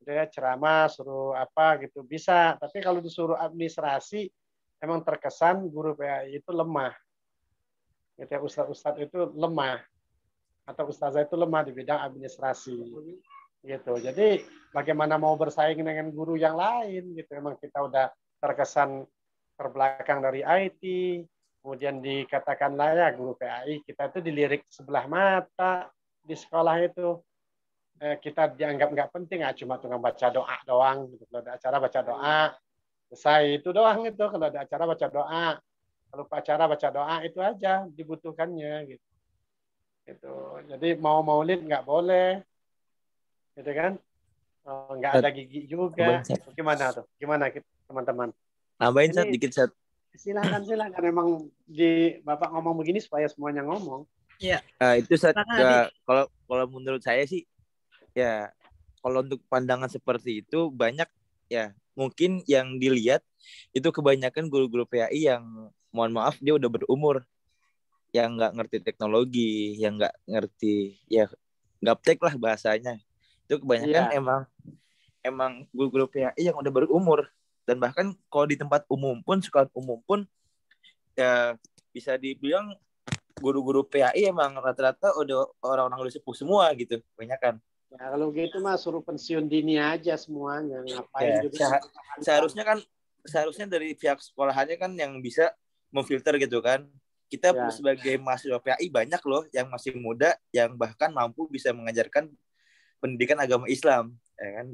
Gitu ya, ceramah suruh apa gitu bisa, tapi kalau disuruh administrasi emang terkesan guru PAI itu lemah gitu ya, ustadz-ustadz itu lemah atau ustazah itu lemah di bidang administrasi gitu. Jadi bagaimana mau bersaing dengan guru yang lain gitu, emang kita udah terkesan terbelakang dari IT, kemudian dikatakanlah ya guru PAI kita itu dilirik sebelah mata di sekolah itu. Kita dianggap nggak penting, cuma tukang baca doa doang gitu. Kalau ada acara baca doa selesai, itu doang itu. Kalau ada acara baca doa, kalau acara baca doa itu aja dibutuhkannya gitu. Gitu. Jadi mau maulid nggak boleh, gitu kan? Nggak ada gigi juga. Gimana tuh? Gimana teman-teman?
Nambahin Sat, dikit Sat.
Silakan. Emang di Bapak ngomong begini supaya semuanya ngomong.
Iya.
Itu Sat, kalau menurut saya sih, ya kalau untuk pandangan seperti itu banyak ya, mungkin yang dilihat itu kebanyakan guru-guru PAI yang mohon maaf dia udah berumur, yang nggak ngerti teknologi, yang nggak ngerti ya gaptek lah bahasanya. Itu kebanyakan emang guru-guru PAI yang udah berumur, dan bahkan kalau di tempat umum pun, sekolah umum pun ya bisa dibilang guru-guru PAI emang rata-rata udah orang-orang udah sepuh semua gitu kebanyakan.
Ya kalau gitu mah suruh pensiun dini aja semuanya, ngapain
Ya,
juga.
seharusnya dari pihak sekolahannya kan yang bisa memfilter gitu kan. Kita sebagai mahasiswa PAI banyak loh yang masih muda, yang bahkan mampu bisa mengajarkan pendidikan agama Islam, ya kan?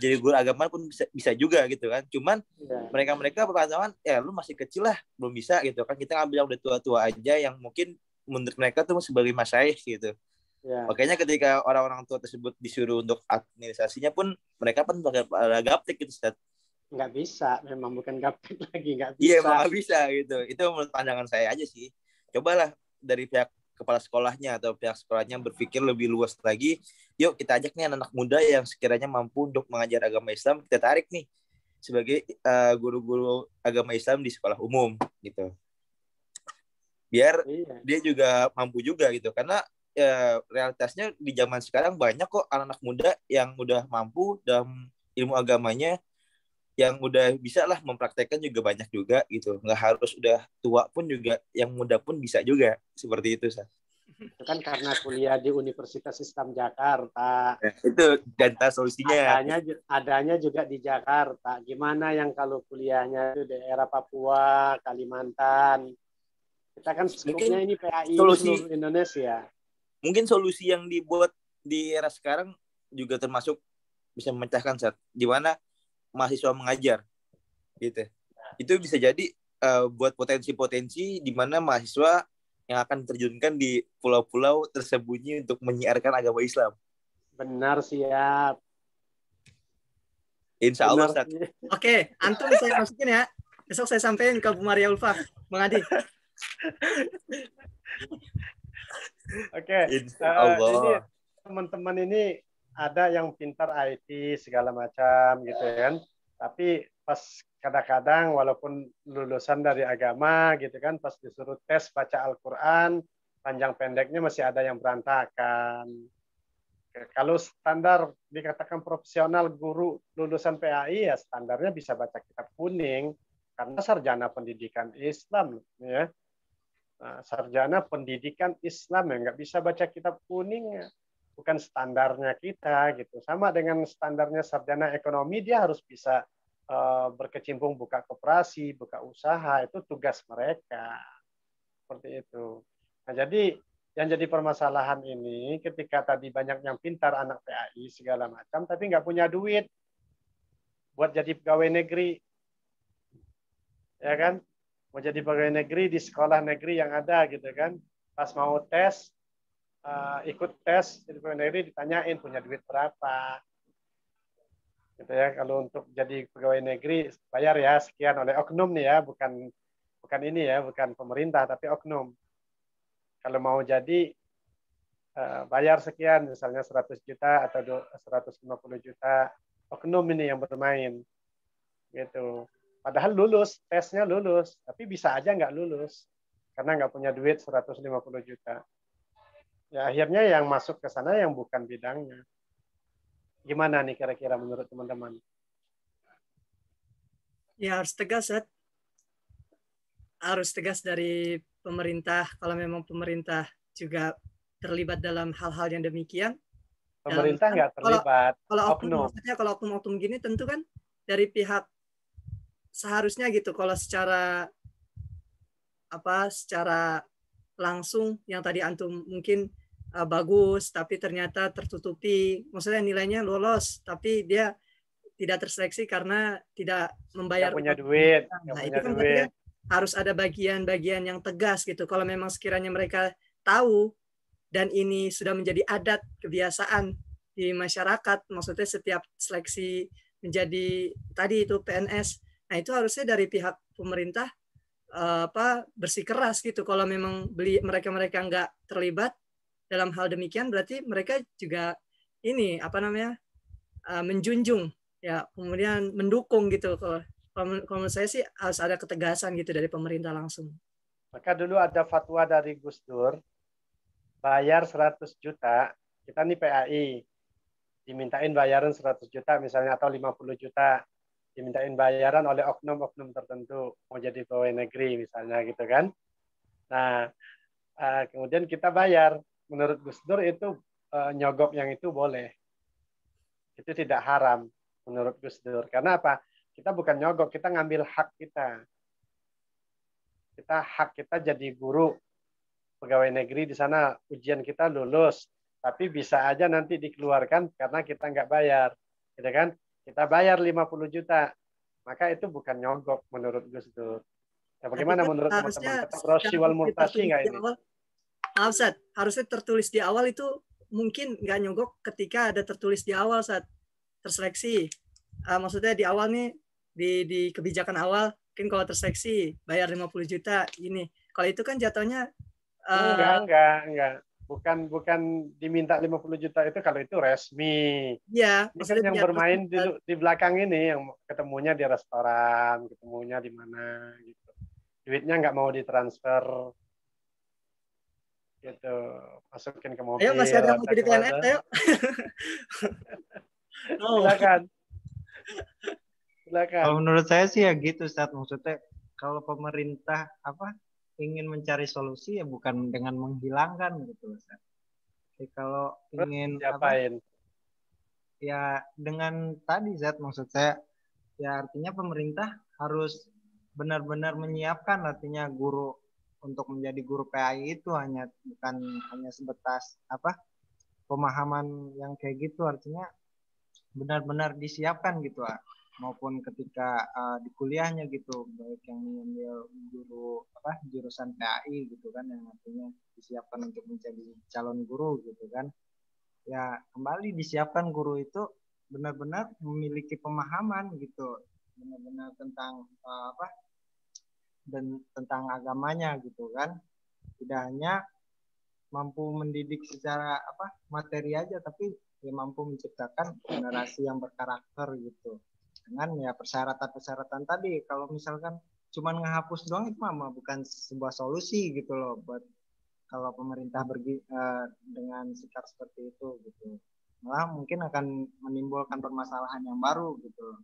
Jadi guru agama pun bisa juga gitu kan. Cuman mereka berpengalaman, ya lu masih kecil lah, belum bisa gitu kan. Kita ngambil yang udah tua-tua aja, yang mungkin menurut mereka tuh sebagai masyaikh gitu. Makanya ketika orang-orang tua tersebut disuruh untuk administrasinya pun, mereka pun bakal gaptek gitu, Ustaz.
Nggak bisa, memang bukan gaptek lagi, nggak bisa.
Iya, emang nggak bisa gitu. Itu menurut pandangan saya aja sih. Cobalah dari pihak kepala sekolahnya atau pihak sekolahnya berpikir lebih luas lagi. Yuk kita ajak nih anak-anak muda yang sekiranya mampu untuk mengajar agama Islam, kita tarik nih sebagai guru-guru agama Islam di sekolah umum gitu. Biar dia juga mampu juga gitu. Karena realitasnya di zaman sekarang banyak kok anak-anak muda yang udah mampu dalam ilmu agamanya, yang udah bisa lah mempraktekkan juga banyak juga gitu. Nggak harus udah tua pun juga, yang muda pun bisa juga. Seperti itu, Sah.
Itu kan karena kuliah di Universitas Islam Jakarta.
Ya, itu ganta solusinya.
Adanya juga di Jakarta. Gimana yang kalau kuliahnya di daerah Papua, Kalimantan. Kita kan skupnya ini PAI seluruh Indonesia.
Mungkin solusi yang dibuat di era sekarang juga termasuk bisa memecahkan, Sah. Di mana mahasiswa mengajar gitu. Itu bisa jadi buat potensi-potensi di mana mahasiswa yang akan terjunkan di pulau-pulau tersembunyi untuk menyiarkan agama Islam.
Benar, siap.
Insya Allah.
Oke, antum saya masukin ya. Besok saya sampaikan ke Bu Maria Ulfa, Bang Adi.
Oke.
Insya Allah.
Ini teman-teman ini ada yang pintar IT segala macam gitu kan, tapi pas kadang-kadang walaupun lulusan dari agama gitu kan, pas disuruh tes baca Al-Quran panjang pendeknya masih ada yang berantakan. Kalau standar dikatakan profesional guru lulusan PAI ya standarnya bisa baca kitab kuning karena sarjana pendidikan Islam ya. Nah, sarjana pendidikan Islam ya nggak bisa baca kitab kuning ya. Bukan standarnya kita gitu. Sama dengan standarnya sarjana ekonomi, dia harus bisa berkecimpung buka koperasi, buka usaha, itu tugas mereka. Seperti itu. Nah, jadi Yang jadi permasalahan ini ketika tadi banyak yang pintar anak PAI segala macam, tapi nggak punya duit buat jadi pegawai negeri, ya kan? Mau jadi pegawai negeri di sekolah negeri yang ada gitu kan? Pas mau tes, ikut tes jadi pegawai negeri ditanyain punya duit berapa, gitu ya. Kalau untuk jadi pegawai negeri bayar ya sekian oleh oknum nih ya, bukan ini ya, bukan pemerintah tapi oknum. Kalau mau jadi bayar sekian, misalnya 100 juta atau 150 juta, oknum ini yang bermain, gitu. Padahal lulus, tesnya lulus, tapi bisa aja nggak lulus karena nggak punya duit 150 juta. Ya akhirnya yang masuk ke sana yang bukan bidangnya. Gimana nih kira-kira menurut teman-teman?
Ya harus tegas, Seth. Harus tegas dari pemerintah. Kalau memang pemerintah juga terlibat dalam hal-hal yang demikian.
Pemerintah nggak terlibat.
Kalau oknum, maksudnya kalau oknum-oknum gini tentu kan dari pihak seharusnya gitu. Kalau secara langsung yang tadi antum mungkin bagus, tapi ternyata tertutupi. Maksudnya nilainya lolos, tapi dia tidak terseleksi karena tidak membayar.
Nggak punya duit.
Nah, itu kan berarti kan harus ada bagian-bagian yang tegas gitu. Kalau memang sekiranya mereka tahu dan ini sudah menjadi adat kebiasaan di masyarakat, maksudnya setiap seleksi menjadi tadi itu PNS, nah itu harusnya dari pihak pemerintah bersikeras gitu. Kalau memang mereka nggak terlibat dalam hal demikian, berarti mereka juga ini menjunjung ya, kemudian mendukung gitu. Kalau menurut saya sih harus ada ketegasan gitu dari pemerintah langsung.
Maka dulu ada fatwa dari Gus Dur, bayar 100 juta, kita nih PAI, dimintain bayaran 100 juta misalnya atau 50 juta, dimintain bayaran oleh oknum-oknum tertentu, mau jadi pegawai negeri misalnya gitu kan. Nah, kemudian kita bayar. Menurut Gus Dur itu nyogok yang itu boleh. Itu tidak haram menurut Gus Dur. Karena apa? Kita bukan nyogok, kita ngambil hak kita. Hak kita jadi guru pegawai negeri di sana, ujian kita lulus, tapi bisa aja nanti dikeluarkan karena kita nggak bayar, gitu kan? Kita bayar 50 juta, maka itu bukan nyogok menurut Gus Dur. Ya, bagaimana menurut teman-teman? Roshi wal murtashi nggak ini?
Ustaz, harusnya tertulis di awal itu mungkin nggak nyogok ketika ada tertulis di awal saat terseleksi. Maksudnya di awal nih, di kebijakan awal, mungkin kalau terseleksi bayar 50 juta ini. Kalau itu kan jatuhnya
enggak. Bukan diminta 50 juta itu kalau itu resmi.
Iya,
ini kan yang bermain di belakang ini, yang ketemunya di restoran, ketemunya di mana gitu. Duitnya nggak mau ditransfer gitu, masukin ke mobil.
Ayo, masih ada yang mau jadi PNS, ayo.
Silakan.
Kalau menurut saya sih ya gitu, Ustaz. Maksudnya kalau pemerintah ingin mencari solusi ya bukan dengan menghilangkan gitu, Ustaz. Jadi kalau ingin ya dengan tadi, Ustaz, maksud saya ya artinya pemerintah harus benar-benar menyiapkan artinya guru untuk menjadi guru PAI itu bukan hanya sebatas pemahaman yang kayak gitu, artinya benar-benar disiapkan gitu, maupun ketika di kuliahnya gitu, baik yang mengambil jurusan PAI gitu kan, yang artinya disiapkan untuk menjadi calon guru gitu kan, ya kembali disiapkan guru itu benar-benar memiliki pemahaman gitu, benar-benar tentang dan tentang agamanya gitu kan, tidak hanya mampu mendidik secara materi aja, tapi dia mampu menciptakan generasi yang berkarakter gitu. Dengan ya persyaratan-persyaratan tadi, kalau misalkan cuma ngehapus doang itu mah bukan sebuah solusi gitu loh, buat kalau pemerintah dengan sikap seperti itu gitu, malah mungkin akan menimbulkan permasalahan yang baru gitu.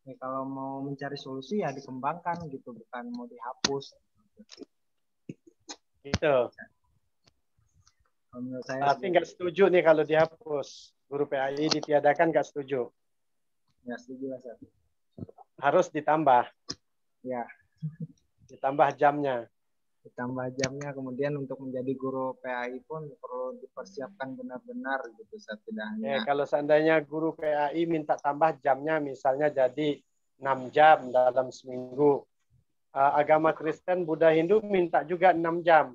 Ya, kalau mau mencari solusi ya dikembangkan gitu, bukan mau dihapus
gitu.
Saya
tapi nggak setuju nih kalau dihapus, guru PAI ditiadakan, nggak setuju.
Ya setuju, Ustaz.
Harus ditambah.
Ya.
Ditambah jamnya.
ditambah jamnya. Kemudian untuk menjadi guru PAI pun perlu dipersiapkan benar-benar gitu, setidaknya.
Kalau seandainya guru PAI minta tambah jamnya, misalnya jadi 6 jam dalam seminggu. Agama Kristen, Buddha, Hindu minta juga 6 jam.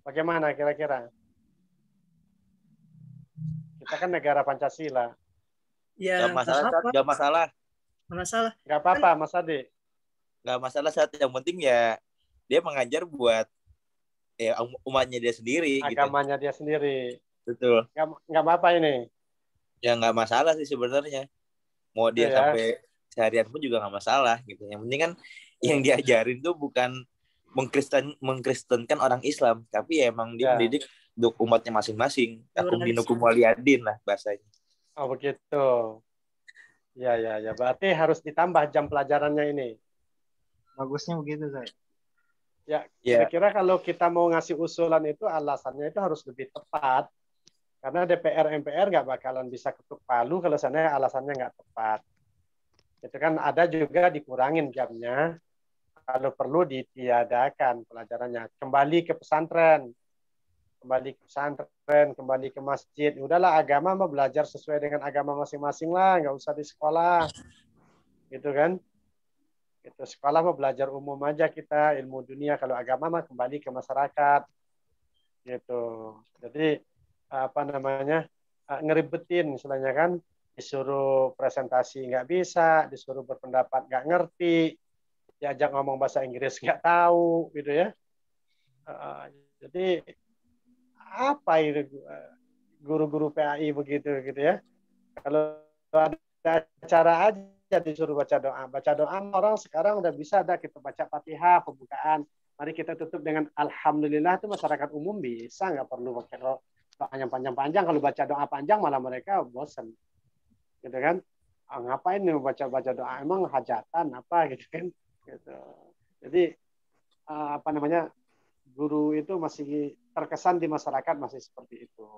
Bagaimana kira-kira? Kita kan negara Pancasila.
Ya,
Gak masalah, gak masalah.
Nggak masalah.
Gak apa-apa, Mas Ade.
Gak masalah, saat yang penting ya dia mengajar buat ya umatnya dia sendiri.
Agamanya
gitu.
dia sendiri.
Betul.
Gak apa-apa ini.
Ya nggak masalah sih sebenarnya. Mau dia sampai seharian pun juga nggak masalah gitu. Yang penting kan yang diajarin tuh bukan mengkristenkan orang Islam, tapi ya emang dia mendidik untuk umatnya masing-masing. Akum dinukum waliyadin lah bahasanya.
Oh begitu. Ya. Berarti harus ditambah jam pelajarannya ini.
Bagusnya begitu, saya.
Ya, kira-kira kalau kita mau ngasih usulan itu alasannya itu harus lebih tepat. Karena DPR MPR nggak bakalan bisa ketuk palu kalau seandainya alasannya nggak tepat. Itu kan ada juga dikurangin jamnya. Kalau perlu ditiadakan pelajarannya. Kembali ke pesantren. Kembali ke masjid. Udahlah, agama mah belajar sesuai dengan agama masing-masing lah. Nggak usah di sekolah. Gitu kan. Itu sekolah mah belajar umum aja kita. Ilmu dunia. Kalau agama mah kembali ke masyarakat. Gitu. Jadi ngeribetin istilahnya kan, disuruh presentasi nggak bisa, disuruh berpendapat nggak ngerti, diajak ngomong bahasa Inggris nggak tahu gitu ya. Jadi apa itu guru-guru PAI begitu gitu ya. Kalau ada acara aja disuruh baca doa orang sekarang udah bisa, ada kita baca Fatihah pembukaan, mari kita tutup dengan alhamdulillah, itu masyarakat umum bisa, nggak perlu pakai doanya panjang-panjang. Kalau baca doa panjang malah mereka bosan, gitu kan. Ngapain nih baca doa, emang hajatan apa gitu kan. Gitu. Jadi guru itu masih terkesan di masyarakat masih seperti itu,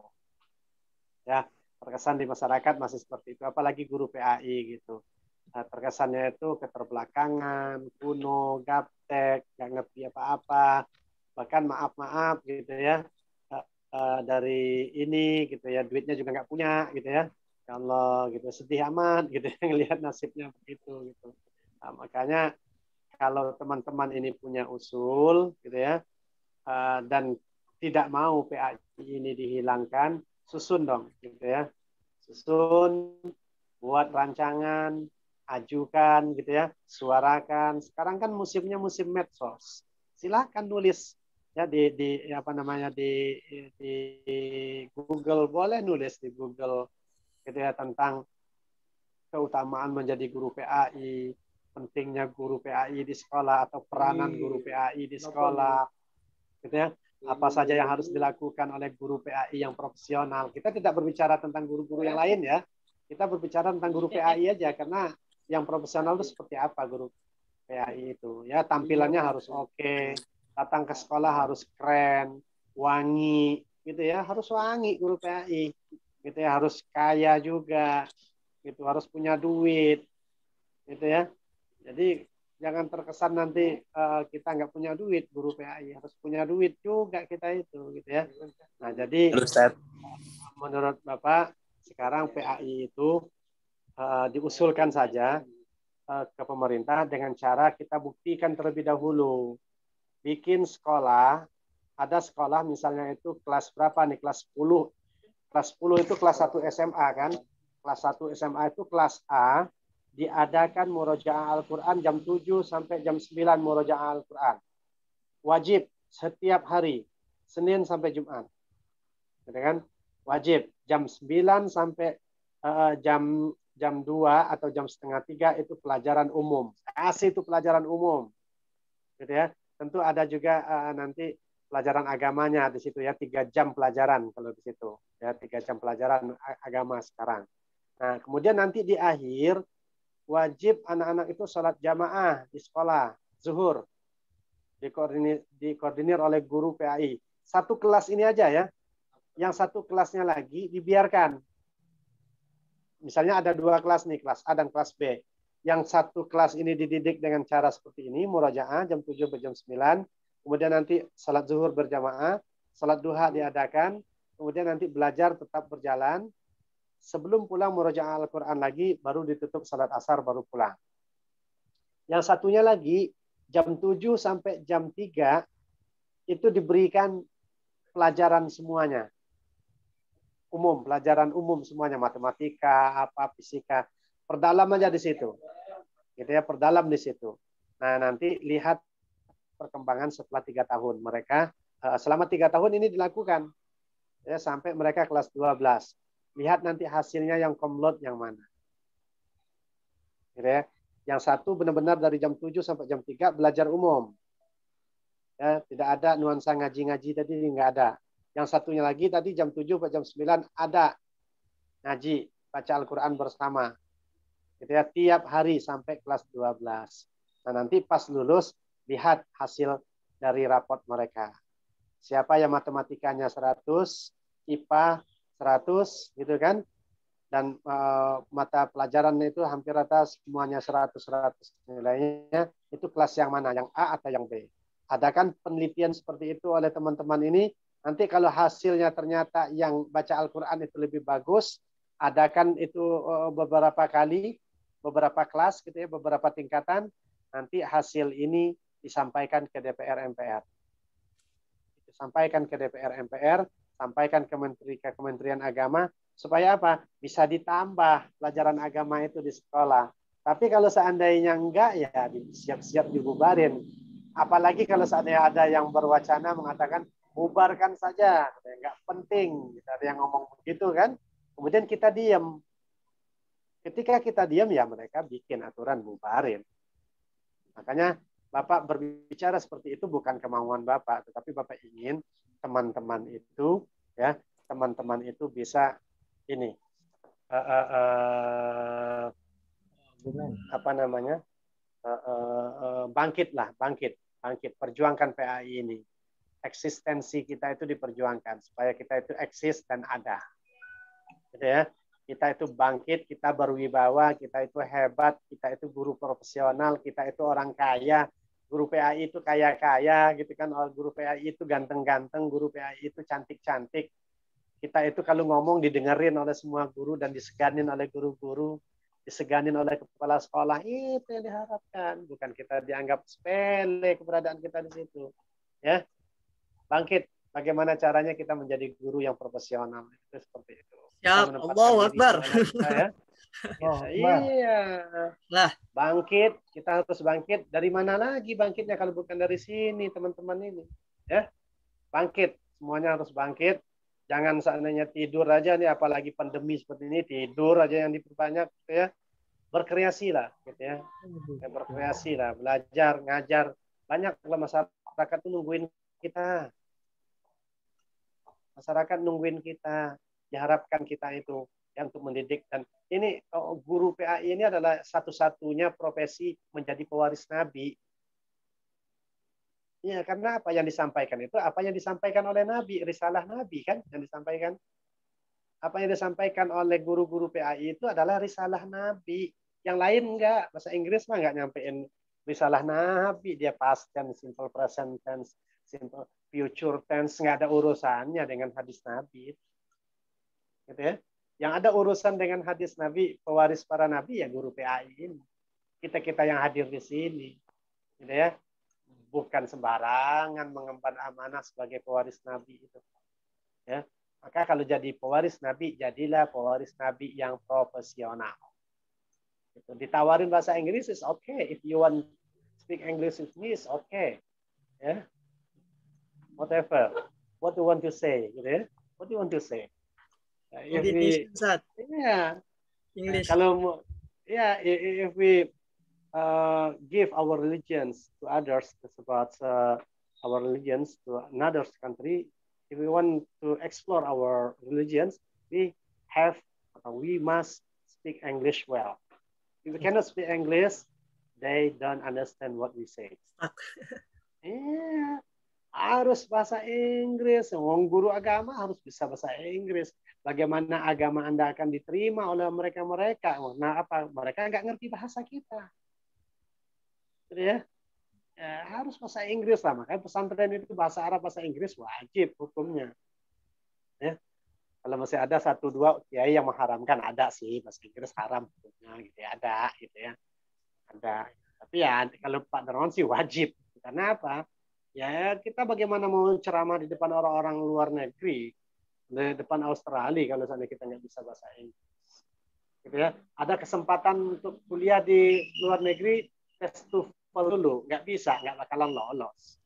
ya, terkesan di masyarakat masih seperti itu, apalagi guru PAI gitu. Terkesannya itu keterbelakangan, kuno, gaptek, nggak ngerti apa-apa, bahkan maaf gitu ya. Dari ini gitu ya, duitnya juga nggak punya gitu ya. Ya Allah gitu, sedih amat gitu ya ngelihat nasibnya begitu gitu. Makanya kalau teman-teman ini punya usul gitu ya, dan tidak mau PAI ini dihilangkan, susun dong gitu ya. Susun, buat rancangan, ajukan gitu ya, suarakan. Sekarang kan musimnya musim medsos. Silakan nulis ya di Google, boleh nulis di Google gitu ya tentang keutamaan menjadi guru PAI, pentingnya guru PAI di sekolah atau peranan guru PAI di sekolah gitu ya. Apa saja yang harus dilakukan oleh guru PAI yang profesional. Kita tidak berbicara tentang guru-guru yang lain ya. Kita berbicara tentang guru PAI aja, karena yang profesional itu seperti apa guru PAI itu ya, tampilannya harus oke. Datang ke sekolah harus keren, wangi, gitu ya. Harus wangi guru PAI, gitu ya. Harus kaya juga, gitu. Harus punya duit, gitu ya. Jadi jangan terkesan nanti kita nggak punya duit, guru PAI harus punya duit juga kita itu, gitu ya. Nah jadi menurut Bapak sekarang PAI itu diusulkan saja ke pemerintah dengan cara kita buktikan terlebih dahulu. Bikin sekolah, ada sekolah misalnya itu kelas berapa nih, kelas 10. Kelas 10 itu kelas 1 SMA kan. Kelas 1 SMA itu kelas A, diadakan murojaah Al-Quran jam 7 sampai jam 9 murojaah Al-Quran. Wajib setiap hari, Senin sampai Jumat. Gitu kan? Wajib jam 9 sampai jam 2 atau jam setengah 3 itu pelajaran umum. Kasih itu pelajaran umum. Gitu ya. Tentu ada juga nanti pelajaran agamanya di situ ya, 3 jam pelajaran kalau di situ. Ya, 3 jam pelajaran agama sekarang. Nah, kemudian nanti di akhir wajib anak-anak itu sholat jamaah di sekolah, zuhur. Dikoordinir oleh guru PAI. Satu kelas ini aja ya. Yang satu kelasnya lagi dibiarkan. Misalnya ada 2 kelas nih, kelas A dan kelas B. Yang satu kelas ini dididik dengan cara seperti ini, murojaah jam 7 sampai jam 9. kemudian nanti salat zuhur berjamaah, salat duha diadakan, kemudian nanti belajar tetap berjalan. Sebelum pulang murojaah Al-Quran lagi, baru ditutup salat asar, baru pulang. Yang satunya lagi, jam 7 sampai jam 3, itu diberikan pelajaran semuanya. Umum, pelajaran umum semuanya, matematika, apa, fisika. Perdalam aja di situ. Gitu ya, perdalam di situ. Nah, nanti lihat perkembangan setelah 3 tahun. Mereka selama 3 tahun ini dilakukan ya, sampai mereka kelas 12. Lihat nanti hasilnya yang komlot yang mana. Gitu ya. Yang satu benar-benar dari jam 7 sampai jam 3 belajar umum. Ya, tidak ada nuansa ngaji-ngaji tadi, nggak ada. Yang satunya lagi tadi jam 7 sampai jam 9 ada ngaji, baca Al-Quran bersama. Gitu ya, tiap hari sampai kelas 12. Nah, nanti pas lulus lihat hasil dari raport mereka. Siapa yang matematikanya 100, IPA 100, gitu kan? Dan mata pelajaran itu hampir rata semuanya 100 nilainya. Itu kelas yang mana? Yang A atau yang B? Adakan penelitian seperti itu oleh teman-teman ini. Nanti kalau hasilnya ternyata yang baca Al-Quran itu lebih bagus, adakan itu beberapa kali, beberapa kelas, gitu ya, beberapa tingkatan. Nanti hasil ini disampaikan ke DPR MPR. Disampaikan ke DPR MPR, sampaikan ke Kementerian Agama, supaya apa? Bisa ditambah pelajaran agama itu di sekolah. Tapi kalau seandainya enggak, ya siap-siap dibubarin. Apalagi kalau seandainya ada yang berwacana mengatakan, bubarkan saja, enggak penting. Ada yang ngomong begitu kan. Kemudian kita diam. Ketika kita diam, ya mereka bikin aturan bubarin. Makanya Bapak berbicara seperti itu bukan kemauan Bapak, tetapi Bapak ingin teman-teman itu, ya, teman-teman itu bisa ini, apa namanya, bangkit, perjuangkan PAI ini. Eksistensi kita itu diperjuangkan supaya kita itu eksis dan ada, gitu ya. Kita itu bangkit, kita berwibawa, kita itu hebat, kita itu guru profesional, kita itu orang kaya. Guru PAI itu kaya-kaya, gitu kan. Guru PAI itu ganteng-ganteng, guru PAI itu cantik-cantik. Kita itu kalau ngomong didengerin oleh semua guru dan diseganin oleh guru-guru, diseganin oleh kepala sekolah. Itu yang diharapkan, bukan kita dianggap sepele keberadaan kita di situ. Ya, bangkit. Bagaimana caranya kita menjadi guru yang profesional? Itu seperti itu.
Ya, Allahu Akbar.
Ya. Iya. Nah, bangkit, kita harus bangkit. Dari mana lagi bangkitnya kalau bukan dari sini, teman-teman ini? Ya, bangkit. Semuanya harus bangkit. Jangan seandainya tidur aja nih, apalagi pandemi seperti ini, tidur aja yang diperbanyak, gitu ya. Berkreasi lah, gitu ya. Berkreasi lah, belajar, ngajar. Banyak lah masyarakat itu nungguin kita. Masyarakat nungguin kita. Diharapkan kita itu yang untuk mendidik. Dan ini guru PAI ini adalah satu-satunya profesi menjadi pewaris Nabi. Ya, karena apa yang disampaikan itu, apa yang disampaikan oleh Nabi, risalah Nabi kan yang disampaikan. Apa yang disampaikan oleh guru-guru PAI itu adalah risalah Nabi. Yang lain enggak, bahasa Inggris mah enggak nyampein risalah Nabi, dia past tense, simple present tense, simple future tense, enggak ada urusannya dengan hadis Nabi. Gitu ya. Yang ada urusan dengan hadis Nabi, pewaris para Nabi, ya guru PAI ini. Kita-kita yang hadir di sini. Gitu ya. Bukan sembarangan mengemban amanah sebagai pewaris Nabi itu. Ya. Maka kalau jadi pewaris Nabi, jadilah pewaris Nabi yang profesional. Gitu. Ditawarin bahasa Inggris is okay. If you want speak English with me is okay. Ya. Whatever. What you want to say, gitu ya. What you want to say? English. Kalau if we give our religions to others, it's about our religions to another country. If we want to explore our religions, we must speak English well. If we cannot speak English, they don't understand what we say. Harus bahasa Inggris. Guru agama harus bisa bahasa Inggris. Bagaimana agama Anda akan diterima oleh mereka-mereka? Nah, apa? Mereka nggak ngerti bahasa kita. Ya. harus bahasa Inggris lah. Makanya pesantren itu bahasa Arab, bahasa Inggris wajib hukumnya. Ya. Kalau masih ada 1-2 kiai yang mengharamkan, ada sih bahasa Inggris haram hukumnya gitu ya, ada gitu ya. Ada. Tapi ya kalau Pak Darmawan sih wajib. Karena apa? Ya kita bagaimana mau ceramah di depan orang-orang luar negeri, di depan Australia kalau misalnya kita nggak bisa bahasa Inggris. Gitu ya. Ada kesempatan untuk kuliah di luar negeri, tes TOEFL dulu, nggak bisa, nggak bakalan lolos.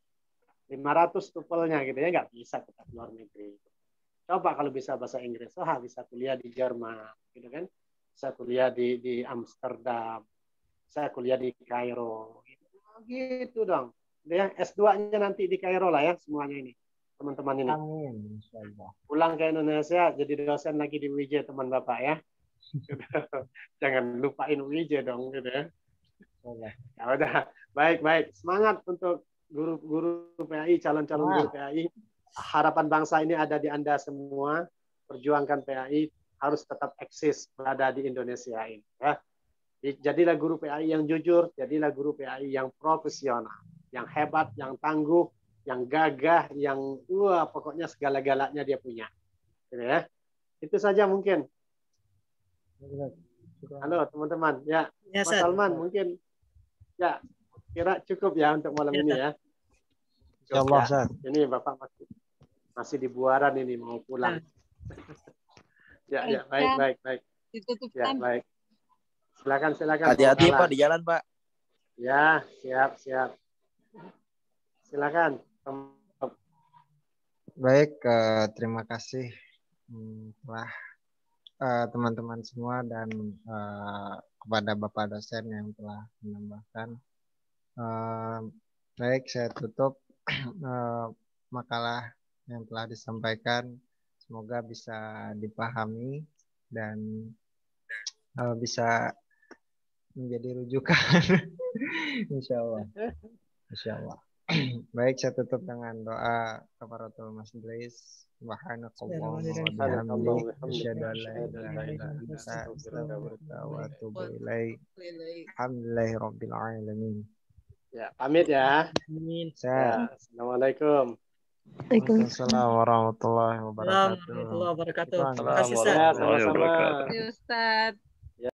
500 TOEFL-nya gitu ya, nggak bisa kita ke luar negeri. Coba kalau bisa bahasa Inggris, bisa kuliah di Jerman, gitu kan? Bisa kuliah di Amsterdam, bisa kuliah di Kairo, gitu dong. Ya, S2-nya nanti di Kairo lah ya semuanya ini, teman-teman ini.
Amin.
Pulang ke Indonesia jadi dosen lagi di UIJ teman bapak ya. Jangan lupain UIJ dong, gitu ya. Ya udah, baik. Semangat untuk guru-guru PAI, calon-calon guru PAI. Harapan bangsa ini ada di Anda semua. Perjuangkan PAI, harus tetap eksis berada di Indonesia ini. Ya. Jadilah guru PAI yang jujur, jadilah guru PAI yang profesional, yang hebat, yang tangguh, yang gagah, yang pokoknya segala-galanya dia punya. Gitu ya. Itu saja mungkin. Halo teman-teman. Ya, Mas Salman mungkin ya kira cukup ya untuk malam ini ya.
Insyaallah, Ustaz.
Ini Bapak masih di Buaran ini mau pulang. Ya, baik. Ya, baik. Silakan.
Hati-hati Pak di jalan, Pak.
Ya, siap. Silakan.
Baik, terima kasih telah teman-teman semua dan kepada Bapak dosen yang telah menambahkan. Baik, saya tutup makalah yang telah disampaikan. Semoga bisa dipahami dan bisa menjadi rujukan. Insya Allah. Baik, saya tutup dengan doa kafaratul majelis. Subhanakallah wa bihamdik, asyhadu an la ilaha illa anta, astaghfiruka wa atubu ilaik. Alhamdulillahi rabbil alamin.
Ya, pamit ya.
Amin.
Ya, assalamualaikum.
Waalaikumsalam warahmatullahi wabarakatuh.
Warahmatullahi wabarakatuh.
Terima kasih, Ustaz.
Sama-sama.
Ustaz.